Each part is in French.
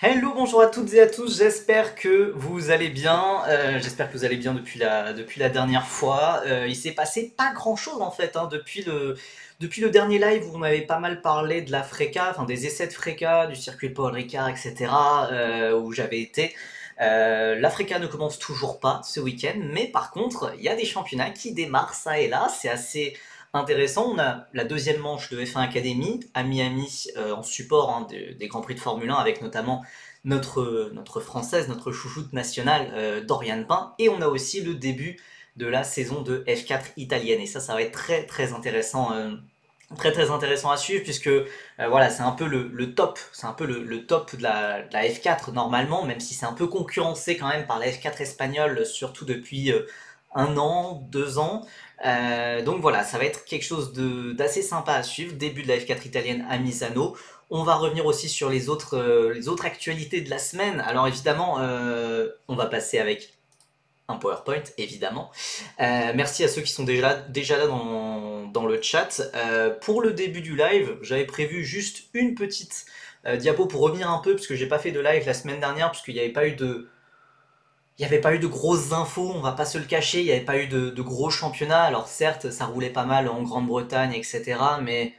Hello, bonjour à toutes et à tous, j'espère que vous allez bien. J'espère que vous allez bien depuis la dernière fois. Il s'est passé pas grand chose en fait depuis le dernier live où on avait pas mal parlé de la Freca, enfin des essais de Freca, du circuit de Paul Ricard, etc. Où j'avais été. La Freca ne commence toujours pas ce week-end, mais par contre, il y a des championnats qui démarrent ça et là, c'est assez intéressant. On a la deuxième manche de F1 Academy à Miami en support hein, des Grands Prix de Formule 1 avec notamment notre française, notre chouchoute nationale, Dorian Pain. Et on a aussi le début de la saison de F4 italienne. Et ça va être très très intéressant. Très très intéressant à suivre puisque voilà c'est un peu le top, c'est un peu le top de la F4 normalement, même si c'est un peu concurrencé quand même par la F4 espagnole, surtout depuis 1 an, 2 ans. Donc voilà, ça va être quelque chose d'assez sympa à suivre. Début de la F4 italienne à Misano. On va revenir aussi sur les autres actualités de la semaine. Alors évidemment, on va passer avec un PowerPoint, évidemment. Merci à ceux qui sont déjà là dans le chat. Pour le début du live, j'avais prévu juste une petite diapo pour revenir un peu, parce que j'ai pas fait de live la semaine dernière, puisqu'il n'y avait pas eu de... Il n'y avait pas eu de grosses infos, on va pas se le cacher, il n'y avait pas eu de gros championnats. Alors certes, ça roulait pas mal en Grande-Bretagne, etc. Mais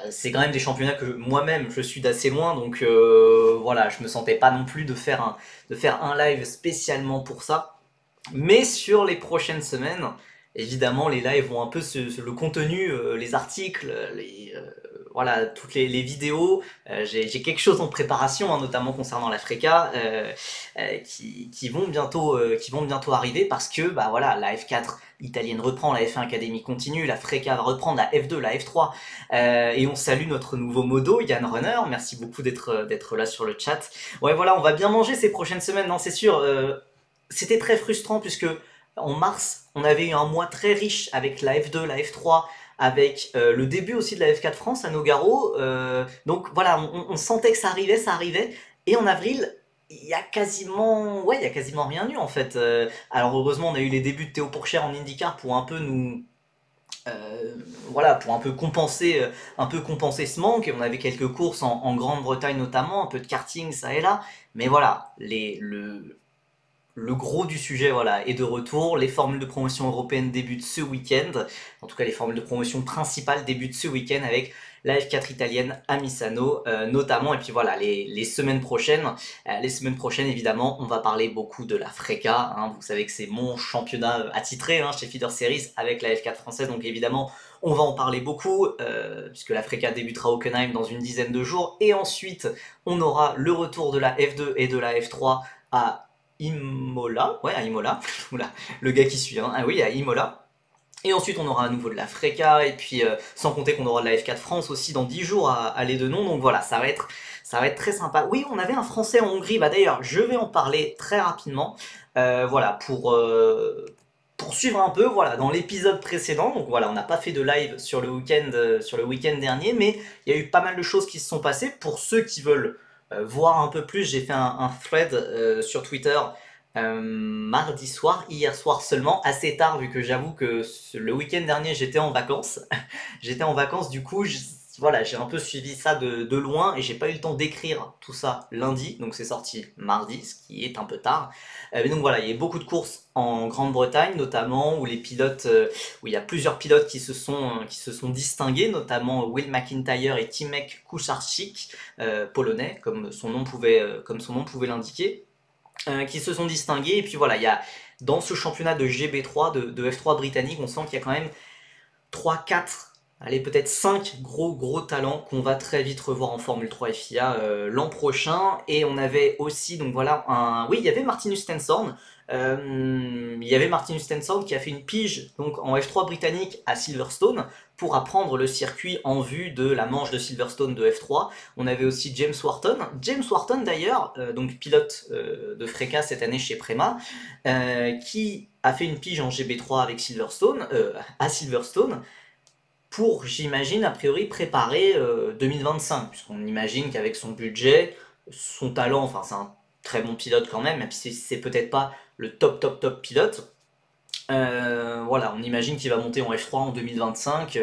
c'est quand même des championnats que moi-même je suis d'assez loin, donc voilà, je me sentais pas non plus de faire un live spécialement pour ça. Mais sur les prochaines semaines, évidemment, les lives vont un peu le contenu, les articles, voilà, toutes les vidéos. J'ai quelque chose en préparation, hein, notamment concernant la Freca, qui vont bientôt arriver parce que bah voilà, la F4 italienne reprend, la F1 Academy continue, la Freca va reprendre, la F2, la F3, et on salue notre nouveau modo, Yann Runner. Merci beaucoup d'être là sur le chat. Ouais, voilà, on va bien manger ces prochaines semaines, non, c'est sûr. C'était très frustrant puisque en mars, on avait eu un mois très riche avec la F2, la F3, avec le début aussi de la F4 France à Nogaro. Donc voilà, on sentait que ça arrivait. Et en avril, il y a quasiment rien eu en fait. Alors heureusement, on a eu les débuts de Théo Pourchaire en IndyCar pour un peu voilà, pour un peu compenser ce manque. Et on avait quelques courses en Grande-Bretagne notamment, un peu de karting ça et là. Mais voilà, le gros du sujet voilà, est de retour. Les formules de promotion européennes débutent ce week-end. En tout cas, les formules de promotion principales débutent ce week-end avec la F4 italienne à Misano, notamment. Et puis voilà, les semaines prochaines, évidemment, on va parler beaucoup de la Freca. Hein. Vous savez que c'est mon championnat attitré hein, chez Feeder Series avec la F4 française. Donc évidemment, on va en parler beaucoup, puisque la Freca débutera à Hockenheim dans une dizaine de jours. Et ensuite, on aura le retour de la F2 et de la F3 à Imola, ouais, à Imola, oula, le gars qui suit, hein. Ah oui, à Imola. Et ensuite, on aura à nouveau de la Freca, et puis sans compter qu'on aura de la F4 France aussi dans 10 jours à les deux noms, donc voilà, ça va être très sympa. Oui, on avait un Français en Hongrie, bah d'ailleurs, je vais en parler très rapidement, voilà, pour suivre un peu, voilà, dans l'épisode précédent, donc voilà, on n'a pas fait de live sur le week-end dernier, mais il y a eu pas mal de choses qui se sont passées. Pour ceux qui veulent voir un peu plus, j'ai fait un thread sur Twitter mardi soir, hier soir seulement, assez tard vu que j'avoue que le week-end dernier j'étais en vacances. J'étais en vacances, du coup, voilà, j'ai un peu suivi ça de loin et j'ai pas eu le temps d'écrire tout ça lundi, donc c'est sorti mardi, ce qui est un peu tard. Mais donc voilà, il y a beaucoup de courses en Grande-Bretagne, notamment où les pilotes, où il y a plusieurs pilotes qui se sont distingués, notamment Will McIntyre et Timek Kucharczyk, polonais, comme son nom pouvait l'indiquer, qui se sont distingués. Et puis voilà, il y a dans ce championnat de GB3, de F3 britannique, on sent qu'il y a quand même 3 4 allez peut-être 5 gros gros talents qu'on va très vite revoir en Formule 3 FIA l'an prochain. Et on avait aussi, donc voilà, oui, il y avait Martinus Stenson. Il y avait Martinus Stenson qui a fait une pige donc en F3 britannique à Silverstone pour apprendre le circuit en vue de la manche de Silverstone de F3. On avait aussi James Wharton. James Wharton d'ailleurs, donc pilote de Freca cette année chez Prema, qui a fait une pige en GB3 avec Silverstone, à Silverstone, pour, j'imagine, a priori préparer 2025, puisqu'on imagine qu'avec son budget, son talent, enfin c'est un très bon pilote quand même si c'est peut-être pas le top top top pilote, Voilà, on imagine qu'il va monter en F3 en 2025,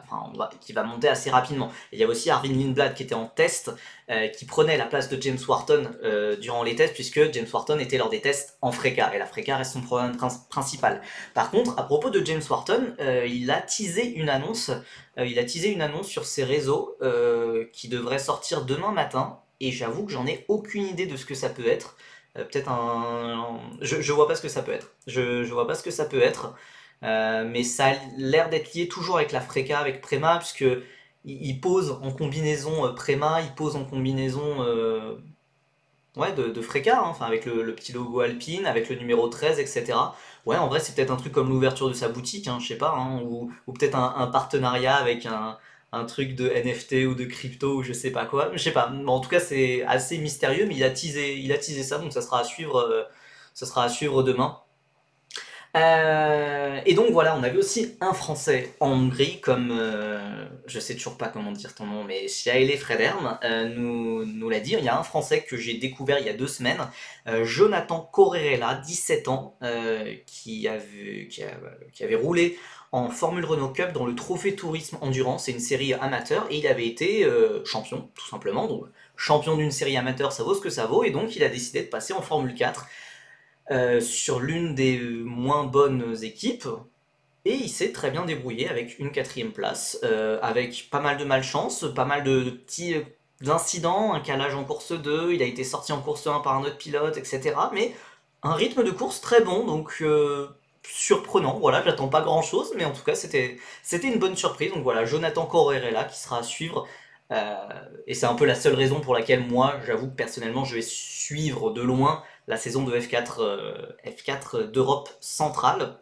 enfin, qu'il va monter assez rapidement. Et il y a aussi Arvin Lindblad qui était en test, qui prenait la place de James Wharton durant les tests, puisque James Wharton était lors des tests en FRECA, et la FRECA reste son problème principal. Par contre, à propos de James Wharton, il a teasé une annonce, sur ses réseaux qui devrait sortir demain matin, et j'avoue que j'en ai aucune idée de ce que ça peut être. Peut-être un. Je vois pas ce que ça peut être. Je vois pas ce que ça peut être. Mais ça a l'air d'être lié toujours avec la Freca, avec Prema, puisque il pose en combinaison Prema, il pose en combinaison ouais, de Freca, hein, enfin, avec le petit logo Alpine, avec le numéro 13, etc. Ouais, en vrai, c'est peut-être un truc comme l'ouverture de sa boutique, hein, je sais pas, hein, ou peut-être un partenariat avec un truc de NFT ou de crypto ou je sais pas quoi, je sais pas. En tout cas, c'est assez mystérieux, mais il a teasé ça, donc ça sera à suivre demain. Et donc voilà, on avait aussi un Français en Hongrie, comme je sais toujours pas comment dire ton nom, mais Shaile Frederm nous l'a dit. Il y a un Français que j'ai découvert il y a 2 semaines, Jonathan Correrella, 17 ans, qui avait roulé en Formule Renault Cup dans le Trophée Tourisme Endurance. C'est une série amateur et il avait été champion, tout simplement. Donc champion d'une série amateur, ça vaut ce que ça vaut, et donc il a décidé de passer en Formule 4 sur l'une des moins bonnes équipes, et il s'est très bien débrouillé avec une quatrième place, avec pas mal de malchance, pas mal de petits incidents, un calage en course 2, il a été sorti en course 1 par un autre pilote, etc. Mais un rythme de course très bon, donc surprenant, voilà, j'attends pas grand chose, mais en tout cas c'était une bonne surprise. Donc voilà, Jonathan Correrella qui sera à suivre, euh, et c'est un peu la seule raison pour laquelle moi, j'avoue que personnellement, je vais suivre de loin la saison de F4, F4 d'Europe centrale.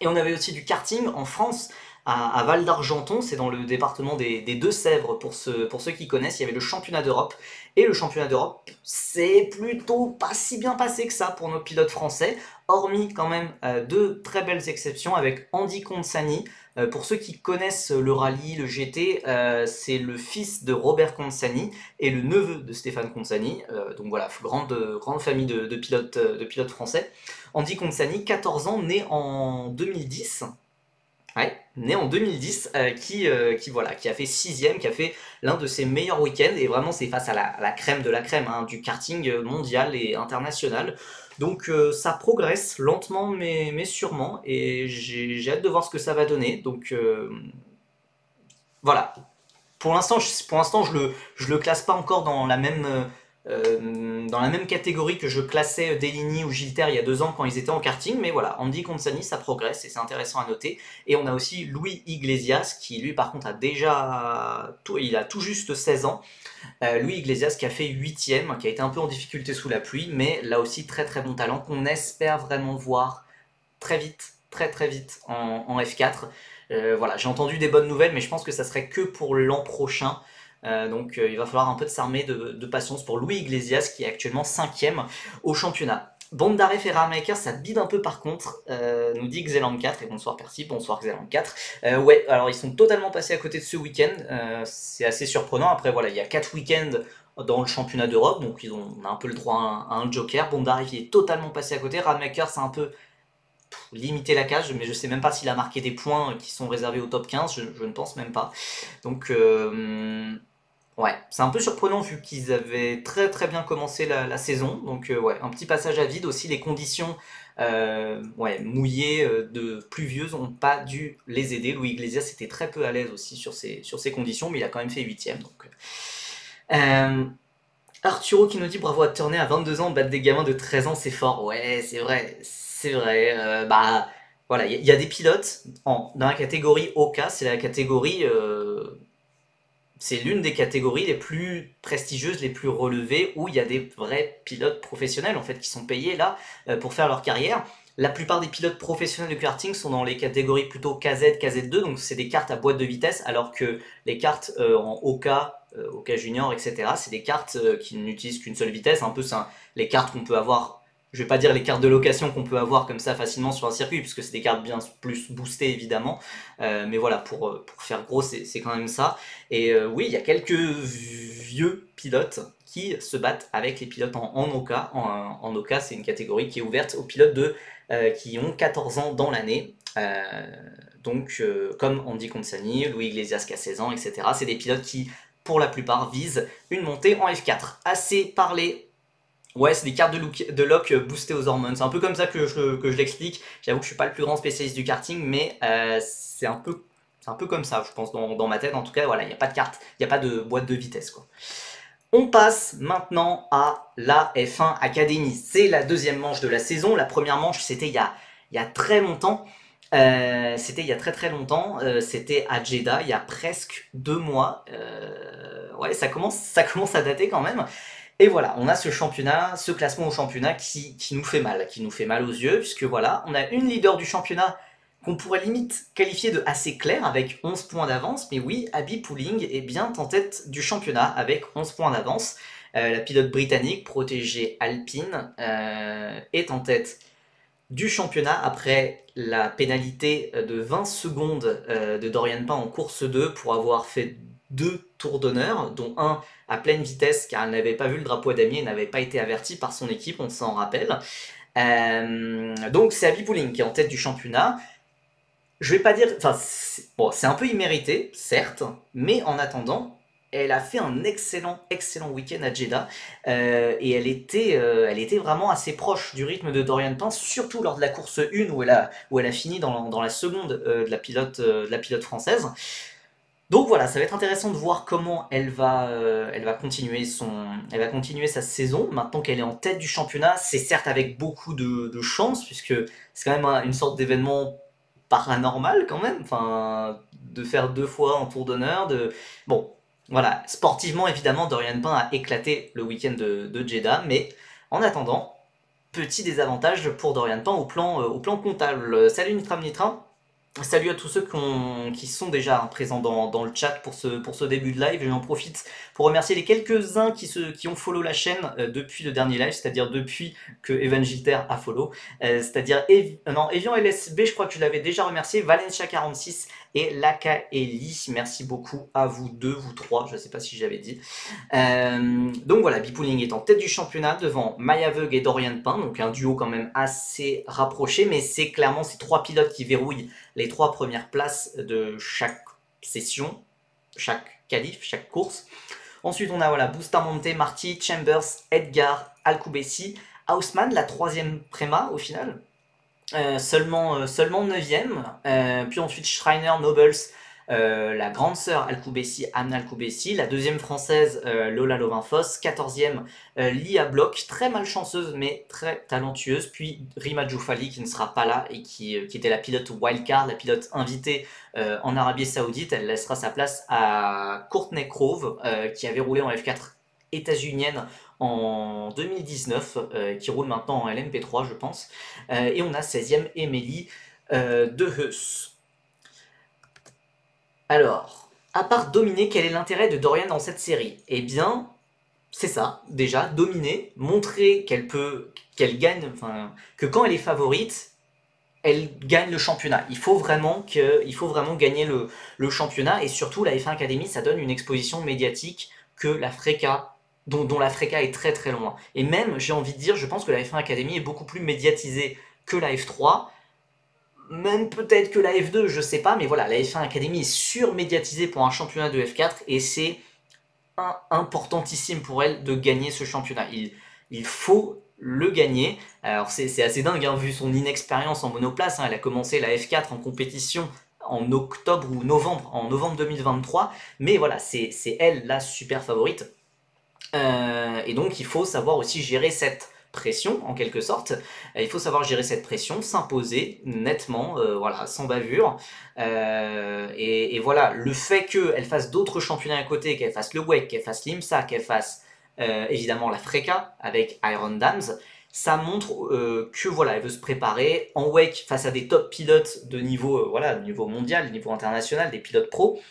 Et on avait aussi du karting en France, à Val d'Argenton, c'est dans le département des Deux-Sèvres, pour ceux qui connaissent. Il y avait le championnat d'Europe, et le championnat d'Europe, c'est plutôt pas si bien passé que ça pour nos pilotes français, hormis quand même deux très belles exceptions avec Andy Consani. Pour ceux qui connaissent le rallye, le GT, c'est le fils de Robert Consani et le neveu de Stéphane Consani. Donc voilà, grande famille de pilotes français. Andy Consani, 14 ans, né en 2010. Ouais, né en 2010, voilà, qui a fait sixième, qui a fait l'un de ses meilleurs week-ends, et vraiment c'est face à la crème de la crème, hein, du karting mondial et international. Donc ça progresse lentement mais sûrement, et j'ai hâte de voir ce que ça va donner. Donc voilà, pour l'instant, je le classe pas encore dans la même catégorie que je classais Deligny ou Gilter il y a 2 ans quand ils étaient en karting, mais voilà, Andy Consani, ça progresse et c'est intéressant à noter. Et on a aussi Louis Iglesias qui lui par contre il a tout juste 16 ans. Louis Iglesias qui a fait 8ème, qui a été un peu en difficulté sous la pluie, mais là aussi très très bon talent qu'on espère vraiment voir très vite, très très vite en F4. Voilà, j'ai entendu des bonnes nouvelles, mais je pense que ça serait que pour l'an prochain. Donc il va falloir un peu de s'armer de patience pour Louis Iglesias qui est actuellement 5ème au championnat. Bondare Ferramaker, ça bide un peu par contre, nous dit Xeland 4, et bonsoir Percy, bonsoir Xeland 4. Ouais, alors ils sont totalement passés à côté de ce week-end, c'est assez surprenant. Après voilà, il y a 4 week-ends dans le championnat d'Europe, donc on a un peu le droit à un joker. Bondare qui est totalement passé à côté, Radmaker c'est un peu limiter la cage, mais je sais même pas s'il a marqué des points qui sont réservés au top 15, je ne pense même pas. Donc ouais, c'est un peu surprenant vu qu'ils avaient très très bien commencé la saison. Donc ouais, un petit passage à vide aussi. Les conditions ouais, mouillées, pluvieuses, n'ont pas dû les aider. Louis Iglesias était très peu à l'aise aussi sur ces conditions, mais il a quand même fait 8ème. Donc, Arturo qui nous dit bravo à Turner à 22 ans, battre des gamins de 13 ans, c'est fort. Ouais, c'est vrai, c'est vrai. Bah voilà, il y a des pilotes dans la catégorie Oka, c'est l'une des catégories les plus prestigieuses, les plus relevées, où il y a des vrais pilotes professionnels en fait qui sont payés là pour faire leur carrière. La plupart des pilotes professionnels de karting sont dans les catégories plutôt KZ, KZ2, donc c'est des cartes à boîte de vitesse, alors que les cartes en OK Junior, etc., c'est des cartes qui n'utilisent qu'une seule vitesse, un peu les cartes qu'on peut avoir je vais pas dire les cartes de location qu'on peut avoir comme ça facilement sur un circuit, puisque c'est des cartes bien plus boostées évidemment. Mais voilà, pour faire gros, c'est quand même ça. Et oui, il y a quelques vieux pilotes qui se battent avec les pilotes en Oka. En Oka, c'est une catégorie qui est ouverte aux pilotes qui ont 14 ans dans l'année. Donc, comme Andy Consani, Louis Iglesias qui a 16 ans, etc. C'est des pilotes qui, pour la plupart, visent une montée en F4. Assez parlé. Ouais, c'est des cartes de lock boostées aux hormones. C'est un peu comme ça que je l'explique. J'avoue que je suis pas le plus grand spécialiste du karting, mais c'est un peu comme ça, je pense, dans ma tête. En tout cas, voilà, il n'y a pas de carte, il n'y a pas de boîte de vitesse, quoi. On passe maintenant à la F1 Academy. C'est la deuxième manche de la saison. La première manche, c'était il y a très longtemps. C'était il y a très longtemps. C'était à Jeddah, il y a presque 2 mois. Ouais, ça commence à dater quand même. Et voilà, on a ce championnat, ce classement au championnat qui nous fait mal aux yeux, puisque voilà, on a une leader du championnat qu'on pourrait limite qualifier de assez claire avec 11 points d'avance, mais oui, Abby Pulling est bien en tête du championnat avec 11 points d'avance. La pilote britannique, protégée Alpine, est en tête du championnat après la pénalité de 20 secondes de Dorian Pain en course 2 pour avoir fait 2 tours d'honneur, dont un à pleine vitesse car elle n'avait pas vu le drapeau à damier et n'avait pas été avertie par son équipe, on s'en rappelle. Donc c'est Abby Pulling qui est en tête du championnat. Je vais pas dire, enfin, c'est un peu immérité, certes, mais en attendant, elle a fait un excellent week-end à Jeddah et elle était vraiment assez proche du rythme de Dorian Pain, surtout lors de la course 1 où elle a fini dans la seconde de la pilote française. Donc voilà, ça va être intéressant de voir comment elle va continuer sa saison. Maintenant qu'elle est en tête du championnat, c'est certes avec beaucoup de chance, puisque c'est quand même une sorte d'événement paranormal quand même, enfin, de faire 2 fois un tour d'honneur. Bon, voilà, sportivement évidemment, Dorian Pain a éclaté le week-end de Jeddah, mais en attendant, petit désavantage pour Dorian Pain au plan comptable. Salut Nitram Nitram. Salut à tous ceux qui sont déjà présents dans le chat pour ce début de live. J'en profite pour remercier les quelques-uns qui ont follow la chaîne depuis le dernier live, c'est-à-dire depuis que Evan Gilter a follow. C'est-à-dire Evian LSB, je crois que tu l'avais déjà remercié, Valencia46 et Lakaeli. Merci beaucoup à vous deux, vous trois, je ne sais pas si j'avais dit. Donc voilà, Bipooling est en tête du championnat devant Maya Veug et Dorian Pain, donc un duo quand même assez rapproché, mais c'est clairement ces 3 pilotes qui verrouillent les 3 premières places de chaque session, chaque qualif, chaque course. Ensuite, on a voilà, Bustamante, Marty, Chambers, Edgar, Alcoubessi, Haussmann, la 3e préma au final, seulement 9e. Puis ensuite, Schreiner, Nobles, la grande sœur Alcoubessi, Anne Alcoubessi, la 2e française Lola Lovin-Foss, 14e Lia Bloch, très malchanceuse mais très talentueuse, puis Rima Djoufali qui ne sera pas là et qui était la pilote wildcard, la pilote invitée en Arabie Saoudite. Elle laissera sa place à Courtney Grove qui avait roulé en F4 états-unienne en 2019, qui roule maintenant en LMP3 je pense, et on a 16e Emily de Heus. Alors, à part dominer, quel est l'intérêt de Dorian dans cette série? Eh bien, c'est ça, déjà, dominer, montrer qu'elle gagne, enfin, que quand elle est favorite, elle gagne le championnat. Il faut vraiment gagner le championnat, et surtout la F1 Academy, ça donne une exposition médiatique que la FRECA, dont la FRECA est très loin. Et même, j'ai envie de dire, je pense que la F1 Academy est beaucoup plus médiatisée que la F3, même peut-être que la F2, je sais pas, mais voilà, la F1 Academy est surmédiatisée pour un championnat de F4 et c'est importantissime pour elle de gagner ce championnat. Il faut le gagner. Alors c'est assez dingue, hein, vu son inexpérience en monoplace, hein, elle a commencé la F4 en compétition en octobre ou novembre, en novembre 2023, mais voilà, c'est elle la super favorite. Et donc il faut savoir aussi gérer cette pression en quelque sorte. Il faut savoir gérer cette pression, s'imposer nettement, voilà, sans bavure. Et voilà, le fait qu'elle fasse d'autres championnats à côté, qu'elle fasse le WEC, qu'elle fasse l'IMSA, qu'elle fasse évidemment la FRECA avec Iron Dams, ça montre que voilà, elle veut se préparer en WEC face à des top pilotes de niveau, voilà, de niveau mondial, de niveau international, des pilotes pro.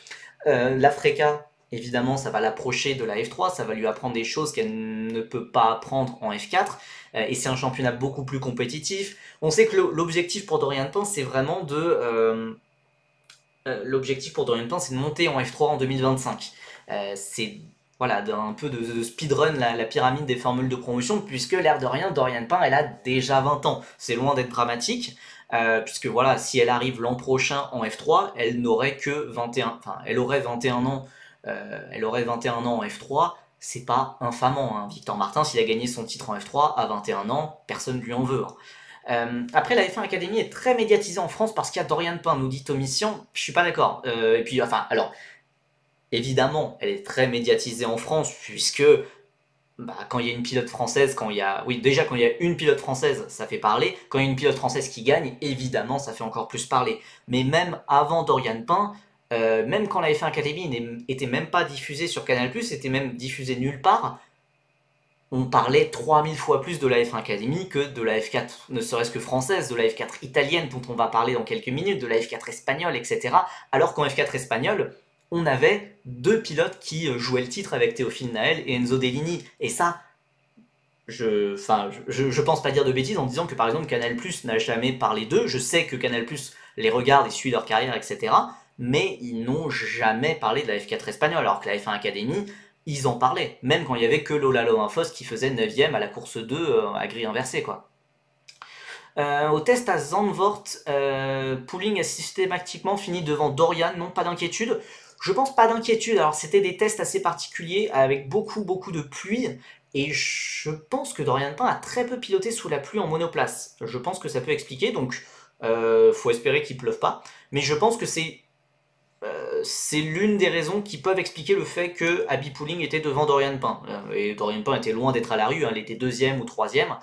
La FRECA évidemment, ça va l'approcher de la F3, ça va lui apprendre des choses qu'elle ne peut pas apprendre en F4, et c'est un championnat beaucoup plus compétitif. On sait que l'objectif pour Dorian Pin, c'est vraiment de... l'objectif pour Dorian Pin, c'est de monter en F3 en 2025. C'est voilà, un peu de speedrun la pyramide des formules de promotion, puisque l'air de rien, Dorian Pin, elle a déjà 20 ans. C'est loin d'être dramatique, puisque voilà, si elle arrive l'an prochain en F3, elle n'aurait que 21, enfin, elle aurait 21 ans, elle aurait 21 ans en F3, c'est pas infamant, hein. Victor Martin, s'il a gagné son titre en F3 à 21 ans, personne ne lui en veut, hein. Après, la F1 Academy est très médiatisée en France parce qu'il y a Dorian Pin, nous dit Tomissian. Je suis pas d'accord. Et puis, enfin, alors, évidemment, elle est très médiatisée en France puisque quand il y a une pilote française, oui, déjà quand il y a une pilote française, ça fait parler. Quand il y a une pilote française qui gagne, évidemment, ça fait encore plus parler. Mais même avant Dorian Pin, même quand la F1 Academy était même pas diffusée sur Canal+, était même diffusée nulle part, on parlait 3000 fois plus de la F1 Academy que de la F4, ne serait-ce que française, de la F4 italienne dont on va parler dans quelques minutes, de la F4 espagnole, etc. Alors qu'en F4 espagnole, on avait deux pilotes qui jouaient le titre avec Théophile Naël et Enzo Dellini. Et ça, je pense pas dire de bêtises en disant que par exemple Canal+ n'a jamais parlé d'eux. Je sais que Canal+ les regarde et suit leur carrière, etc. Mais ils n'ont jamais parlé de la F4 espagnole, alors que la F1 Academy, ils en parlaient, même quand il y avait que Lola Lowenfoss qui faisait 9ème à la course 2 à grille inversée, quoi. Au test à Zandvoort, Pouling a systématiquement fini devant Dorian, non, pas d'inquiétude. Je pense pas d'inquiétude, alors c'était des tests assez particuliers avec beaucoup de pluie, et je pense que Dorian Pin a très peu piloté sous la pluie en monoplace. Je pense que ça peut expliquer, donc faut espérer qu'il pleuve pas, mais je pense que c'est l'une des raisons qui peuvent expliquer le fait que Abby Pouling était devant Dorian Pin. Et Dorian Pin était loin d'être à la rue, hein, elle était deuxième ou troisième.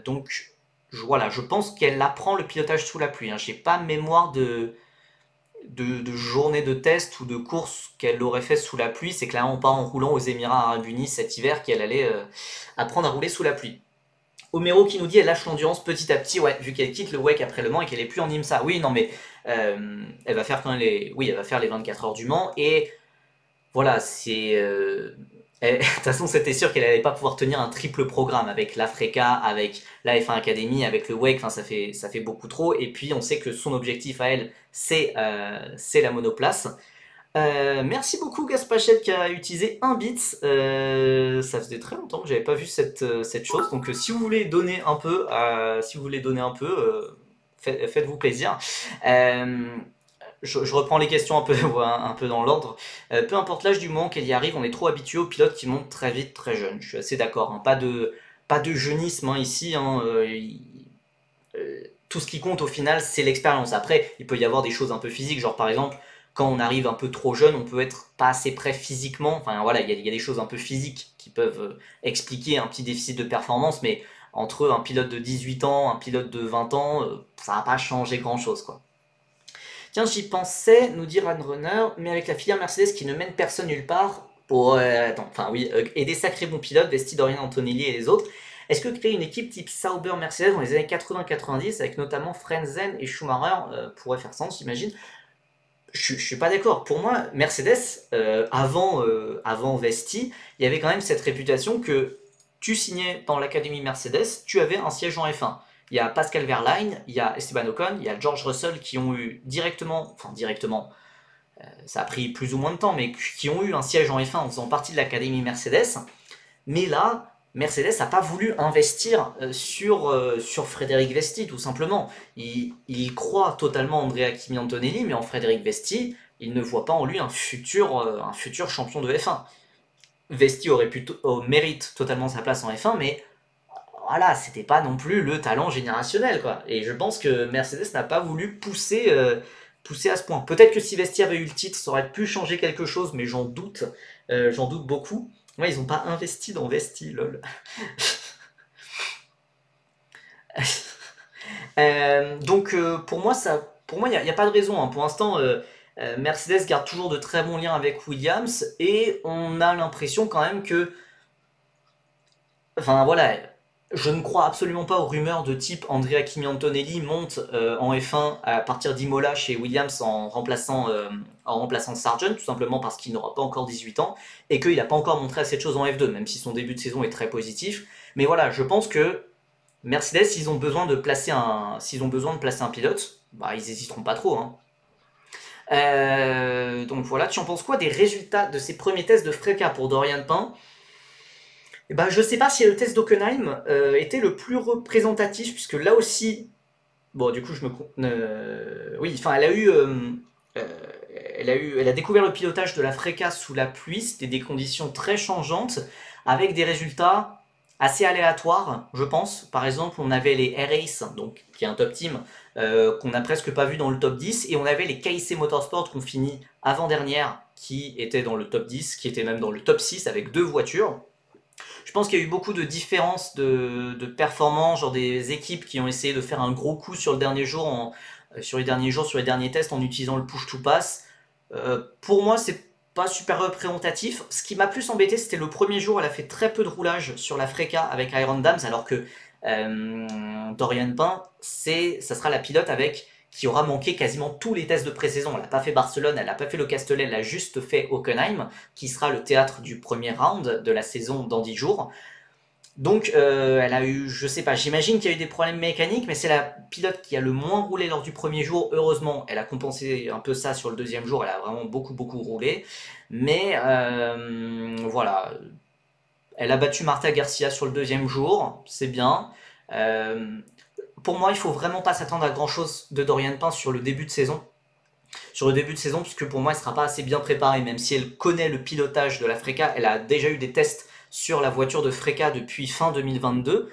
Donc voilà, je pense qu'elle apprend le pilotage sous la pluie. Hein. J'ai pas mémoire de journée de test ou de course qu'elle aurait fait sous la pluie. C'est clairement pas en roulant aux Émirats Arabes Unis cet hiver qu'elle allait apprendre à rouler sous la pluie. Homero qui nous dit elle lâche l'endurance petit à petit, ouais, vu qu'elle quitte le WEC après le Mans et qu'elle est plus en IMSA. Oui, non, mais elle va faire elle va faire les 24 heures du Mans et voilà, c'est. De toute façon, c'était sûr qu'elle allait pas pouvoir tenir un triple programme avec l'Afreca, avec la F1 Academy, avec le WEC. Enfin, ça fait beaucoup trop. Et puis, on sait que son objectif à elle, c'est la monoplace. Merci beaucoup Gaspachette qui a utilisé un bit. Ça faisait très longtemps que j'avais pas vu cette chose. Donc si vous voulez donner un peu, faites-vous plaisir. Je reprends les questions un peu, un peu dans l'ordre. Peu importe l'âge du moment qu'elle y arrive, on est trop habitué aux pilotes qui montent très vite, très jeunes. Je suis assez d'accord. Hein. Pas de jeunisme hein, ici. Hein. Tout ce qui compte au final, c'est l'expérience. Après, il peut y avoir des choses un peu physiques, genre par exemple, quand on arrive un peu trop jeune, on peut être pas assez prêt physiquement. Enfin voilà, il y a des choses un peu physiques qui peuvent expliquer un petit déficit de performance, mais entre un pilote de 18 ans, un pilote de 20 ans, ça va pas changer grand chose quoi. Tiens, j'y pensais, nous dit Runner, mais avec la filière Mercedes qui ne mène personne nulle part, attends, enfin oui, et des sacrés bons pilotes, Vesti, Dorian Antonelli et les autres, est-ce que créer une équipe type Sauber Mercedes dans les années 80-90, avec notamment Frentzen et Schumacher, pourrait faire sens, j'imagine? Je suis pas d'accord. Pour moi, Mercedes, avant Vesti, il y avait quand même cette réputation que tu signais dans l'académie Mercedes, tu avais un siège en F1. Il y a Pascal Wehrlein, il y a Esteban Ocon, il y a George Russell qui ont eu directement, ça a pris plus ou moins de temps, mais qui ont eu un siège en F1 en faisant partie de l'académie Mercedes. Mais là, Mercedes n'a pas voulu investir sur Frédéric Vesti, tout simplement. Il croit totalement en Andrea Kimi Antonelli, mais en Frédéric Vesti, il ne voit pas en lui un futur champion de F1. Vesti mérite totalement sa place en F1, mais voilà, c'était pas non plus le talent générationnel, quoi. Et je pense que Mercedes n'a pas voulu pousser à ce point. Peut-être que si Vesti avait eu le titre, ça aurait pu changer quelque chose, mais j'en doute beaucoup. Ouais, ils ont pas investi dans Vesti, lol. Donc pour moi, il n'y a pas de raison. Hein. Pour l'instant, Mercedes garde toujours de très bons liens avec Williams et on a l'impression quand même que, enfin voilà, Je ne crois absolument pas aux rumeurs de type Andrea Kimi Antonelli monte en F1 à partir d'Imola chez Williams en remplaçant Sargent, tout simplement parce qu'il n'aura pas encore 18 ans et qu'il n'a pas encore montré assez de choses en F2, même si son début de saison est très positif. Mais voilà, je pense que Mercedes, s'ils ont besoin de placer un pilote, bah, ils n'hésiteront pas trop, hein. Donc voilà, tu en penses quoi des résultats de ces premiers tests de Freca pour Dorian Pain? Eh ben, je sais pas si le test d'Hockenheim était le plus représentatif, puisque là aussi, bon, du coup, oui, enfin, euh, elle a découvert le pilotage de la Freca sous la pluie, c'était des conditions très changeantes, avec des résultats assez aléatoires, je pense. Par exemple, on avait les R-Ace, donc, qui est un top team, qu'on n'a presque pas vu dans le top 10, et on avait les KIC Motorsport qu'on finit avant-dernière, qui étaient dans le top 10, qui étaient même dans le top 6 avec deux voitures. Je pense qu'il y a eu beaucoup de différences de performance, genre des équipes qui ont essayé de faire un gros coup sur le dernier jour, sur les derniers jours, sur les derniers tests en utilisant le push to pass. Pour moi, c'est pas super représentatif. Ce qui m'a plus embêté, c'était le premier jour, elle a fait très peu de roulage sur la Freca avec Iron Dams, alors que Dorian Pain, ça sera la pilote qui aura manqué quasiment tous les tests de pré-saison. Elle n'a pas fait Barcelone, elle n'a pas fait le Castellet, elle a juste fait Hockenheim, qui sera le théâtre du premier round de la saison dans 10 jours. Donc elle a eu, je sais pas, j'imagine qu'il y a eu des problèmes mécaniques, mais c'est la pilote qui a le moins roulé lors du premier jour. Heureusement, elle a compensé un peu ça sur le deuxième jour, elle a vraiment beaucoup roulé. Mais voilà, elle a battu Marta Garcia sur le deuxième jour, c'est bien. Euh, pour moi, il faut vraiment pas s'attendre à grand chose de Dorian Pain sur le début de saison. Sur le début de saison, puisque pour moi, elle sera pas assez bien préparée, même si elle connaît le pilotage de la Freca. Elle a déjà eu des tests sur la voiture de Freca depuis fin 2022.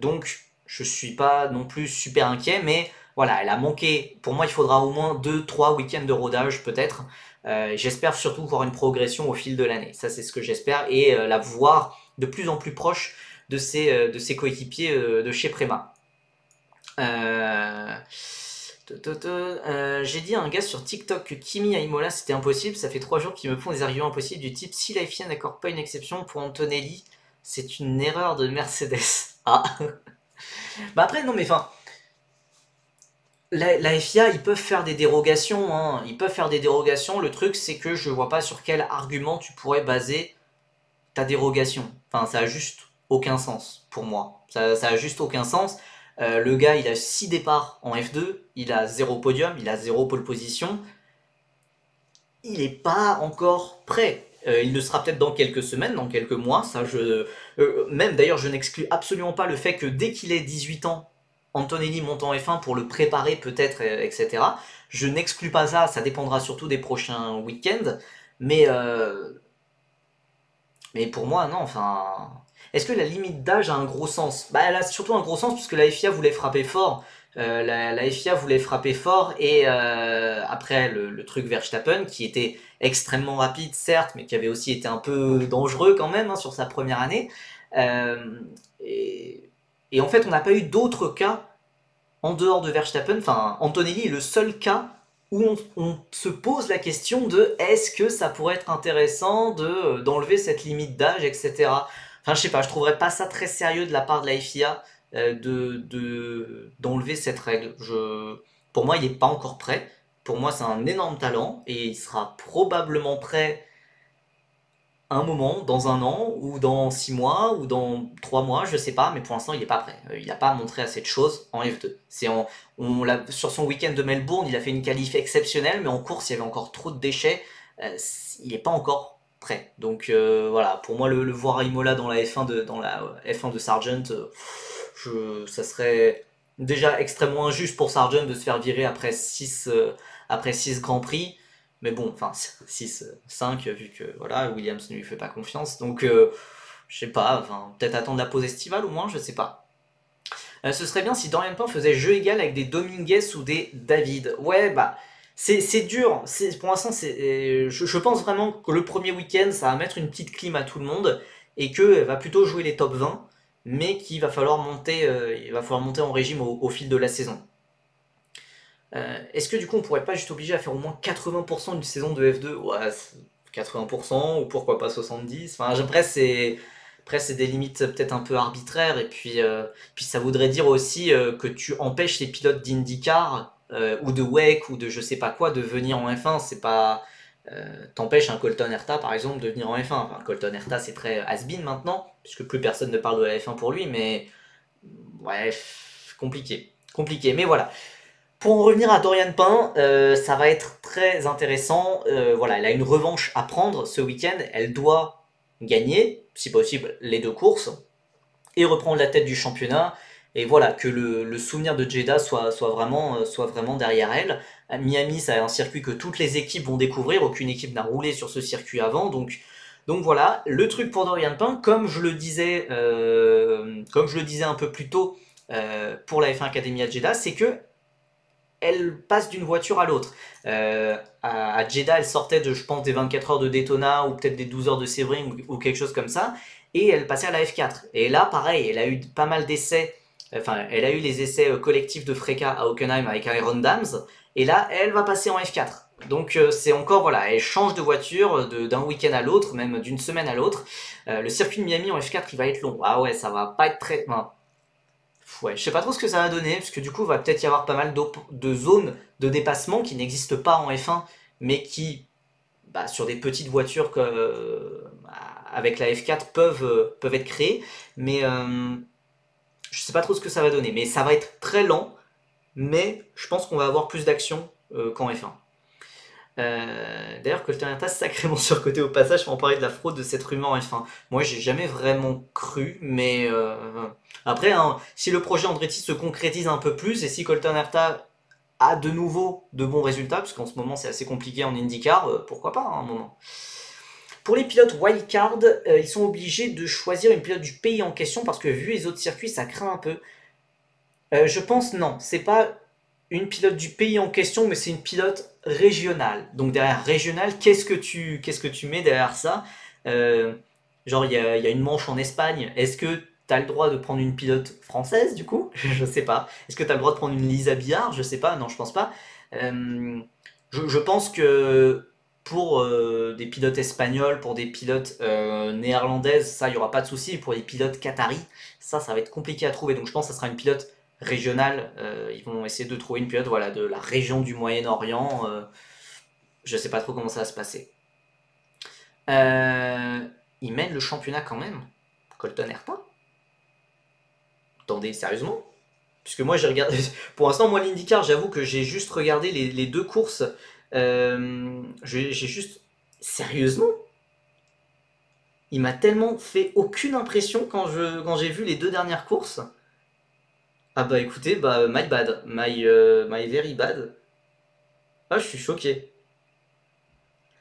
Donc, je suis pas non plus super inquiet, mais voilà, elle a manqué. Pour moi, il faudra au moins 2-3 week-ends de rodage, peut-être. J'espère surtout voir une progression au fil de l'année. Ça, c'est ce que j'espère. Et la voir de plus en plus proche de ses coéquipiers de chez Prema. J'ai dit à un gars sur TikTok que Kimi à Imola c'était impossible. Ça fait 3 jours qu'ils me font des arguments impossibles du type si la FIA n'accorde pas une exception pour Antonelli, c'est une erreur de Mercedes. Ah. Bah après, non mais enfin, la FIA ils peuvent faire des dérogations, hein. Ils peuvent faire des dérogations. Le truc c'est que je vois pas sur quel argument tu pourrais baser ta dérogation. Enfin, ça a juste aucun sens pour moi. Ça a juste aucun sens. Le gars, il a 6 départs en F2, il a 0 podium, il a 0 pole position. Il n'est pas encore prêt. Il le sera peut-être dans quelques semaines, dans quelques mois. Même d'ailleurs, je n'exclus absolument pas le fait que dès qu'il ait 18 ans, Antonelli monte en F1 pour le préparer peut-être, etc. Je n'exclus pas ça, ça dépendra surtout des prochains week-ends. Mais mais pour moi, non, enfin. Est-ce que la limite d'âge a un gros sens? Bah, elle a surtout un gros sens puisque la FIA voulait frapper fort. La FIA voulait frapper fort et après le truc Verstappen qui était extrêmement rapide certes mais qui avait aussi été un peu dangereux quand même hein, sur sa première année. Euh, et, et en fait on n'a pas eu d'autres cas en dehors de Verstappen, enfin Antonelli est le seul cas où on se pose la question de est-ce que ça pourrait être intéressant d'enlever cette limite d'âge, etc. Enfin je sais pas, je trouverais pas ça très sérieux de la part de la FIA d'enlever cette règle. Pour moi il n'est pas encore prêt, pour moi c'est un énorme talent et il sera probablement prêt un moment, dans un an, ou dans 6 mois, ou dans 3 mois, je sais pas, mais pour l'instant il n'est pas prêt. Il n'a pas montré assez de choses en F2. Sur son week-end de Melbourne, il a fait une qualif exceptionnelle, mais en course il y avait encore trop de déchets. Il n'est pas encore prêt. Donc voilà, pour moi le voir à Imola dans la F1 de Sargent, ça serait déjà extrêmement injuste pour Sargent de se faire virer après 6 Grands Prix. Mais bon, enfin 6, 5 vu que voilà, Williams ne lui fait pas confiance. Donc je sais pas, enfin, peut-être attendre la pause estivale au moins, je sais pas. Ce serait bien si Dorian Pain faisait jeu égal avec des Dominguez ou des David. Ouais, bah c'est dur. Pour l'instant, je pense vraiment que le premier week-end, ça va mettre une petite clim à tout le monde et qu'elle va plutôt jouer les top 20, mais qu'il va falloir monter, il va falloir monter en régime au fil de la saison. Est-ce que du coup on pourrait pas juste obliger à faire au moins 80% d'une saison de F2? Ouais, 80% ou pourquoi pas 70? Enfin, après c'est Après, c'est des limites peut-être un peu arbitraires, et puis ça voudrait dire aussi que tu empêches les pilotes d'IndyCar ou de WEC ou de je sais pas quoi de venir en F1. C'est pas. T'empêches un Colton Herta par exemple de venir en F1. Enfin, Colton Herta c'est très has-been maintenant, puisque plus personne ne parle de la F1 pour lui, mais ouais, compliqué. Compliqué, mais voilà. Pour en revenir à Dorian Pain, ça va être très intéressant. Voilà, elle a une revanche à prendre ce week-end. Elle doit gagner, si possible, les 2 courses et reprendre la tête du championnat. Et voilà, que le souvenir de Jeddah soit vraiment derrière elle. À Miami, c'est un circuit que toutes les équipes vont découvrir. Aucune équipe n'a roulé sur ce circuit avant. Donc voilà, le truc pour Dorian Pain, comme je le disais un peu plus tôt pour la F1 Academy à Jeddah, c'est que elle passe d'une voiture à l'autre. À Jeddah, elle sortait de, je pense, des 24 heures de Daytona ou peut-être des 12 heures de Sebring ou quelque chose comme ça, et elle passait à la F4. Et là, pareil, elle a eu pas mal d'essais, enfin, elle a eu les essais collectifs de Freca à Hockenheim avec Aaron Dams, et là, elle va passer en F4. Donc c'est encore, voilà, elle change de voiture d'un week-end à l'autre, même d'une semaine à l'autre. Le circuit de Miami en F4, il va être long. Ah ouais, ça va pas être très... Enfin, ouais, je sais pas trop ce que ça va donner, parce que du coup, il va peut-être y avoir pas mal de zones de dépassement qui n'existent pas en F1, mais qui, bah, sur des petites voitures avec la F4 peuvent être créées. Mais je sais pas trop ce que ça va donner. Mais ça va être très lent, mais je pense qu'on va avoir plus d'action qu'en F1. D'ailleurs, Colton Herta sacrément surcoté au passage pour en parler de la fraude de cette rumeur en F1. Moi, j'ai jamais vraiment cru, mais après, hein, si le projet Andretti se concrétise un peu plus et si Colton Herta a de nouveau de bons résultats, parce qu'en ce moment c'est assez compliqué en IndyCar, pourquoi pas à un moment. Pour les pilotes wildcard, ils sont obligés de choisir une pilote du pays en question parce que vu les autres circuits, ça craint un peu. Je pense non, c'est pas une pilote du pays en question, mais c'est une pilote régionale. Donc derrière régional, qu'est-ce que tu mets derrière ça? Genre il y a une manche en Espagne. Est-ce que tu as le droit de prendre une pilote française du coup? Je sais pas. Est-ce que tu as le droit de prendre une Lisa Billard? Je sais pas. Non, je pense pas. Je pense que pour des pilotes espagnols, pour des pilotes néerlandaises, ça, il n'y aura pas de souci. Pour les pilotes qataris, ça va être compliqué à trouver. Donc je pense que ça sera une pilote régionale. Ils vont essayer de trouver une pilote voilà, de la région du Moyen-Orient. Je sais pas trop comment ça va se passer. Il mène le championnat quand même. Colton Herta. Attendez, sérieusement? Puisque moi j'ai regardé. Pour l'instant, moi l'IndyCar, j'avoue que j'ai juste regardé les 2 courses. J'ai juste. Sérieusement? Il m'a tellement fait aucune impression quand j'ai vu les 2 dernières courses. Ah bah écoutez, bah my bad, my very bad. Ah, je suis choqué.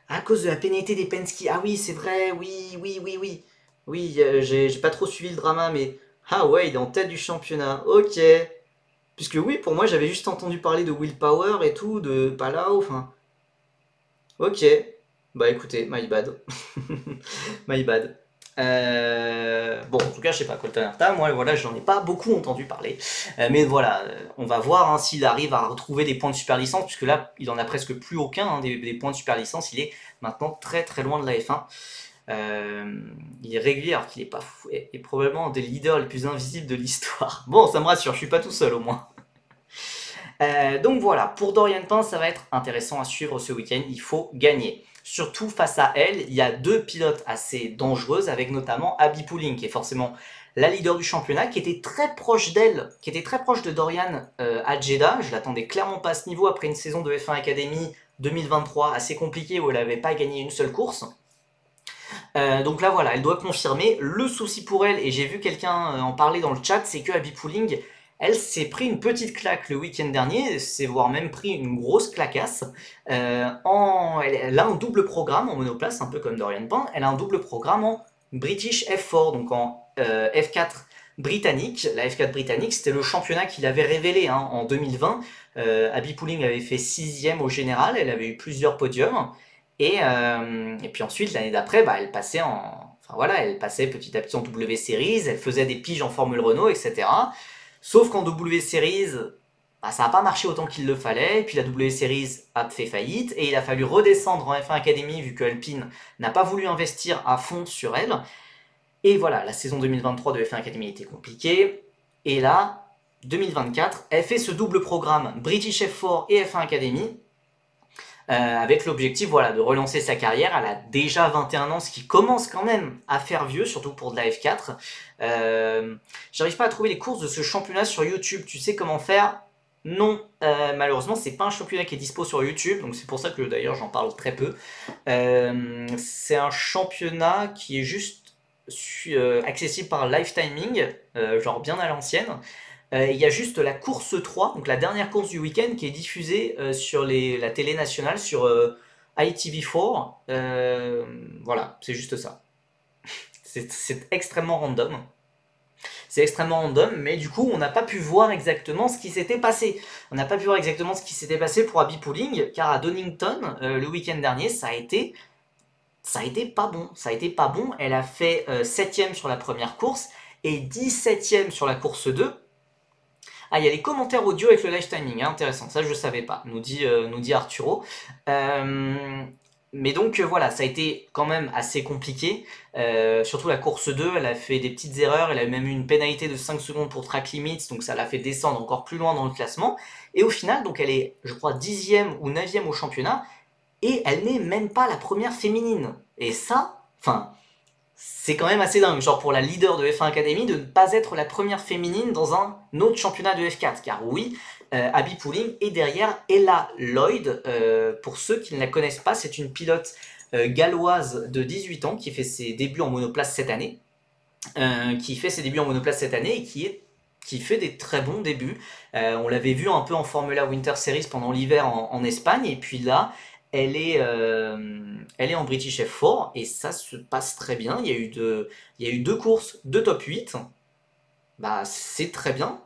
À cause de la pénalité des Penske. Ah oui, c'est vrai, oui, oui, oui, oui. Oui, j'ai pas trop suivi le drama, mais... Ah ouais, il est en tête du championnat, ok. Puisque oui, pour moi, j'avais juste entendu parler de Willpower et tout, de Palau, enfin... Ok. Bah écoutez, my bad. My bad. Bon, en tout cas, je sais pas, Colton Herta, moi, voilà, j'en ai pas beaucoup entendu parler. Mais voilà, on va voir hein, s'il arrive à retrouver des points de super licence, puisque là, il en a presque plus aucun, hein, des points de super licence. Il est maintenant très très loin de la F1. Il est régulier alors qu'il est pas fou, et probablement un des leaders les plus invisibles de l'histoire. Bon, ça me rassure, je suis pas tout seul au moins. Donc voilà, pour Dorian Pain, ça va être intéressant à suivre ce week-end. Il faut gagner. Surtout face à elle, il y a 2 pilotes assez dangereuses, avec notamment Abby Pulling, qui est forcément la leader du championnat, qui était très proche d'elle, qui était très proche de Dorian à Jeddah. Je l'attendais clairement pas à ce niveau après une saison de F1 Academy 2023 assez compliquée où elle n'avait pas gagné une seule course. Donc là voilà, elle doit confirmer. Le souci pour elle, et j'ai vu quelqu'un en parler dans le chat, c'est que Abby Pulling, elle s'est pris une petite claque le week-end dernier, c'est voire même pris une grosse claquasse. Elle a un double programme en monoplace, un peu comme Dorian Pain. Elle a un double programme en British F4, donc en F4 britannique. La F4 britannique, c'était le championnat qu'il avait révélé hein, en 2020. Abby Pulling avait fait 6ème au général, elle avait eu plusieurs podiums. Et puis ensuite, l'année d'après, bah, elle passait Enfin voilà, elle passait petit à petit en W Series, elle faisait des piges en Formule Renault, etc. Sauf qu'en W Series, bah, ça n'a pas marché autant qu'il le fallait, et puis la W Series a fait faillite, et il a fallu redescendre en F1 Academy vu que Alpine n'a pas voulu investir à fond sur elle. Et voilà, la saison 2023 de F1 Academy était compliquée. Et là, 2024, elle fait ce double programme British F4 et F1 Academy. Avec l'objectif voilà, de relancer sa carrière. Elle a déjà 21 ans, ce qui commence quand même à faire vieux, surtout pour de la F4. J'arrive pas à trouver les courses de ce championnat sur YouTube. Tu sais comment faire? Non, malheureusement, c'est pas un championnat qui est dispo sur YouTube, donc c'est pour ça que d'ailleurs j'en parle très peu. C'est un championnat qui est juste accessible par live timing, genre bien à l'ancienne. Il y a juste la course 3, donc la dernière course du week-end, qui est diffusée sur la télé nationale, sur ITV4. Voilà, c'est juste ça. C'est extrêmement random. C'est extrêmement random, mais du coup, on n'a pas pu voir exactement ce qui s'était passé. On n'a pas pu voir exactement ce qui s'était passé pour Abby Pulling, car à Donington, le week-end dernier, ça a été pas bon. Ça a été pas bon. Elle a fait 7ème sur la première course et 17ème sur la course 2. Ah, il y a les commentaires audio avec le live timing, hein, intéressant, ça je ne savais pas, nous dit Arturo. Mais donc voilà, ça a été quand même assez compliqué, surtout la course 2, elle a fait des petites erreurs, elle a même eu une pénalité de 5 secondes pour track limits, donc ça l'a fait descendre encore plus loin dans le classement, et au final, donc elle est, je crois, 10e ou 9e au championnat, et elle n'est même pas la première féminine. Et ça, enfin, c'est quand même assez dingue, genre pour la leader de F1 Academy, de ne pas être la première féminine dans un autre championnat de F4. Car oui, Abby Pulling est derrière Ella Lloyd. Pour ceux qui ne la connaissent pas, c'est une pilote galloise de 18 ans qui fait ses débuts en monoplace cette année. Et qui fait des très bons débuts. On l'avait vu un peu en Formula Winter Series pendant l'hiver en Espagne, et puis là, elle est en British F4 et ça se passe très bien. Il y a eu 2 courses de top 8. Bah, c'est très bien,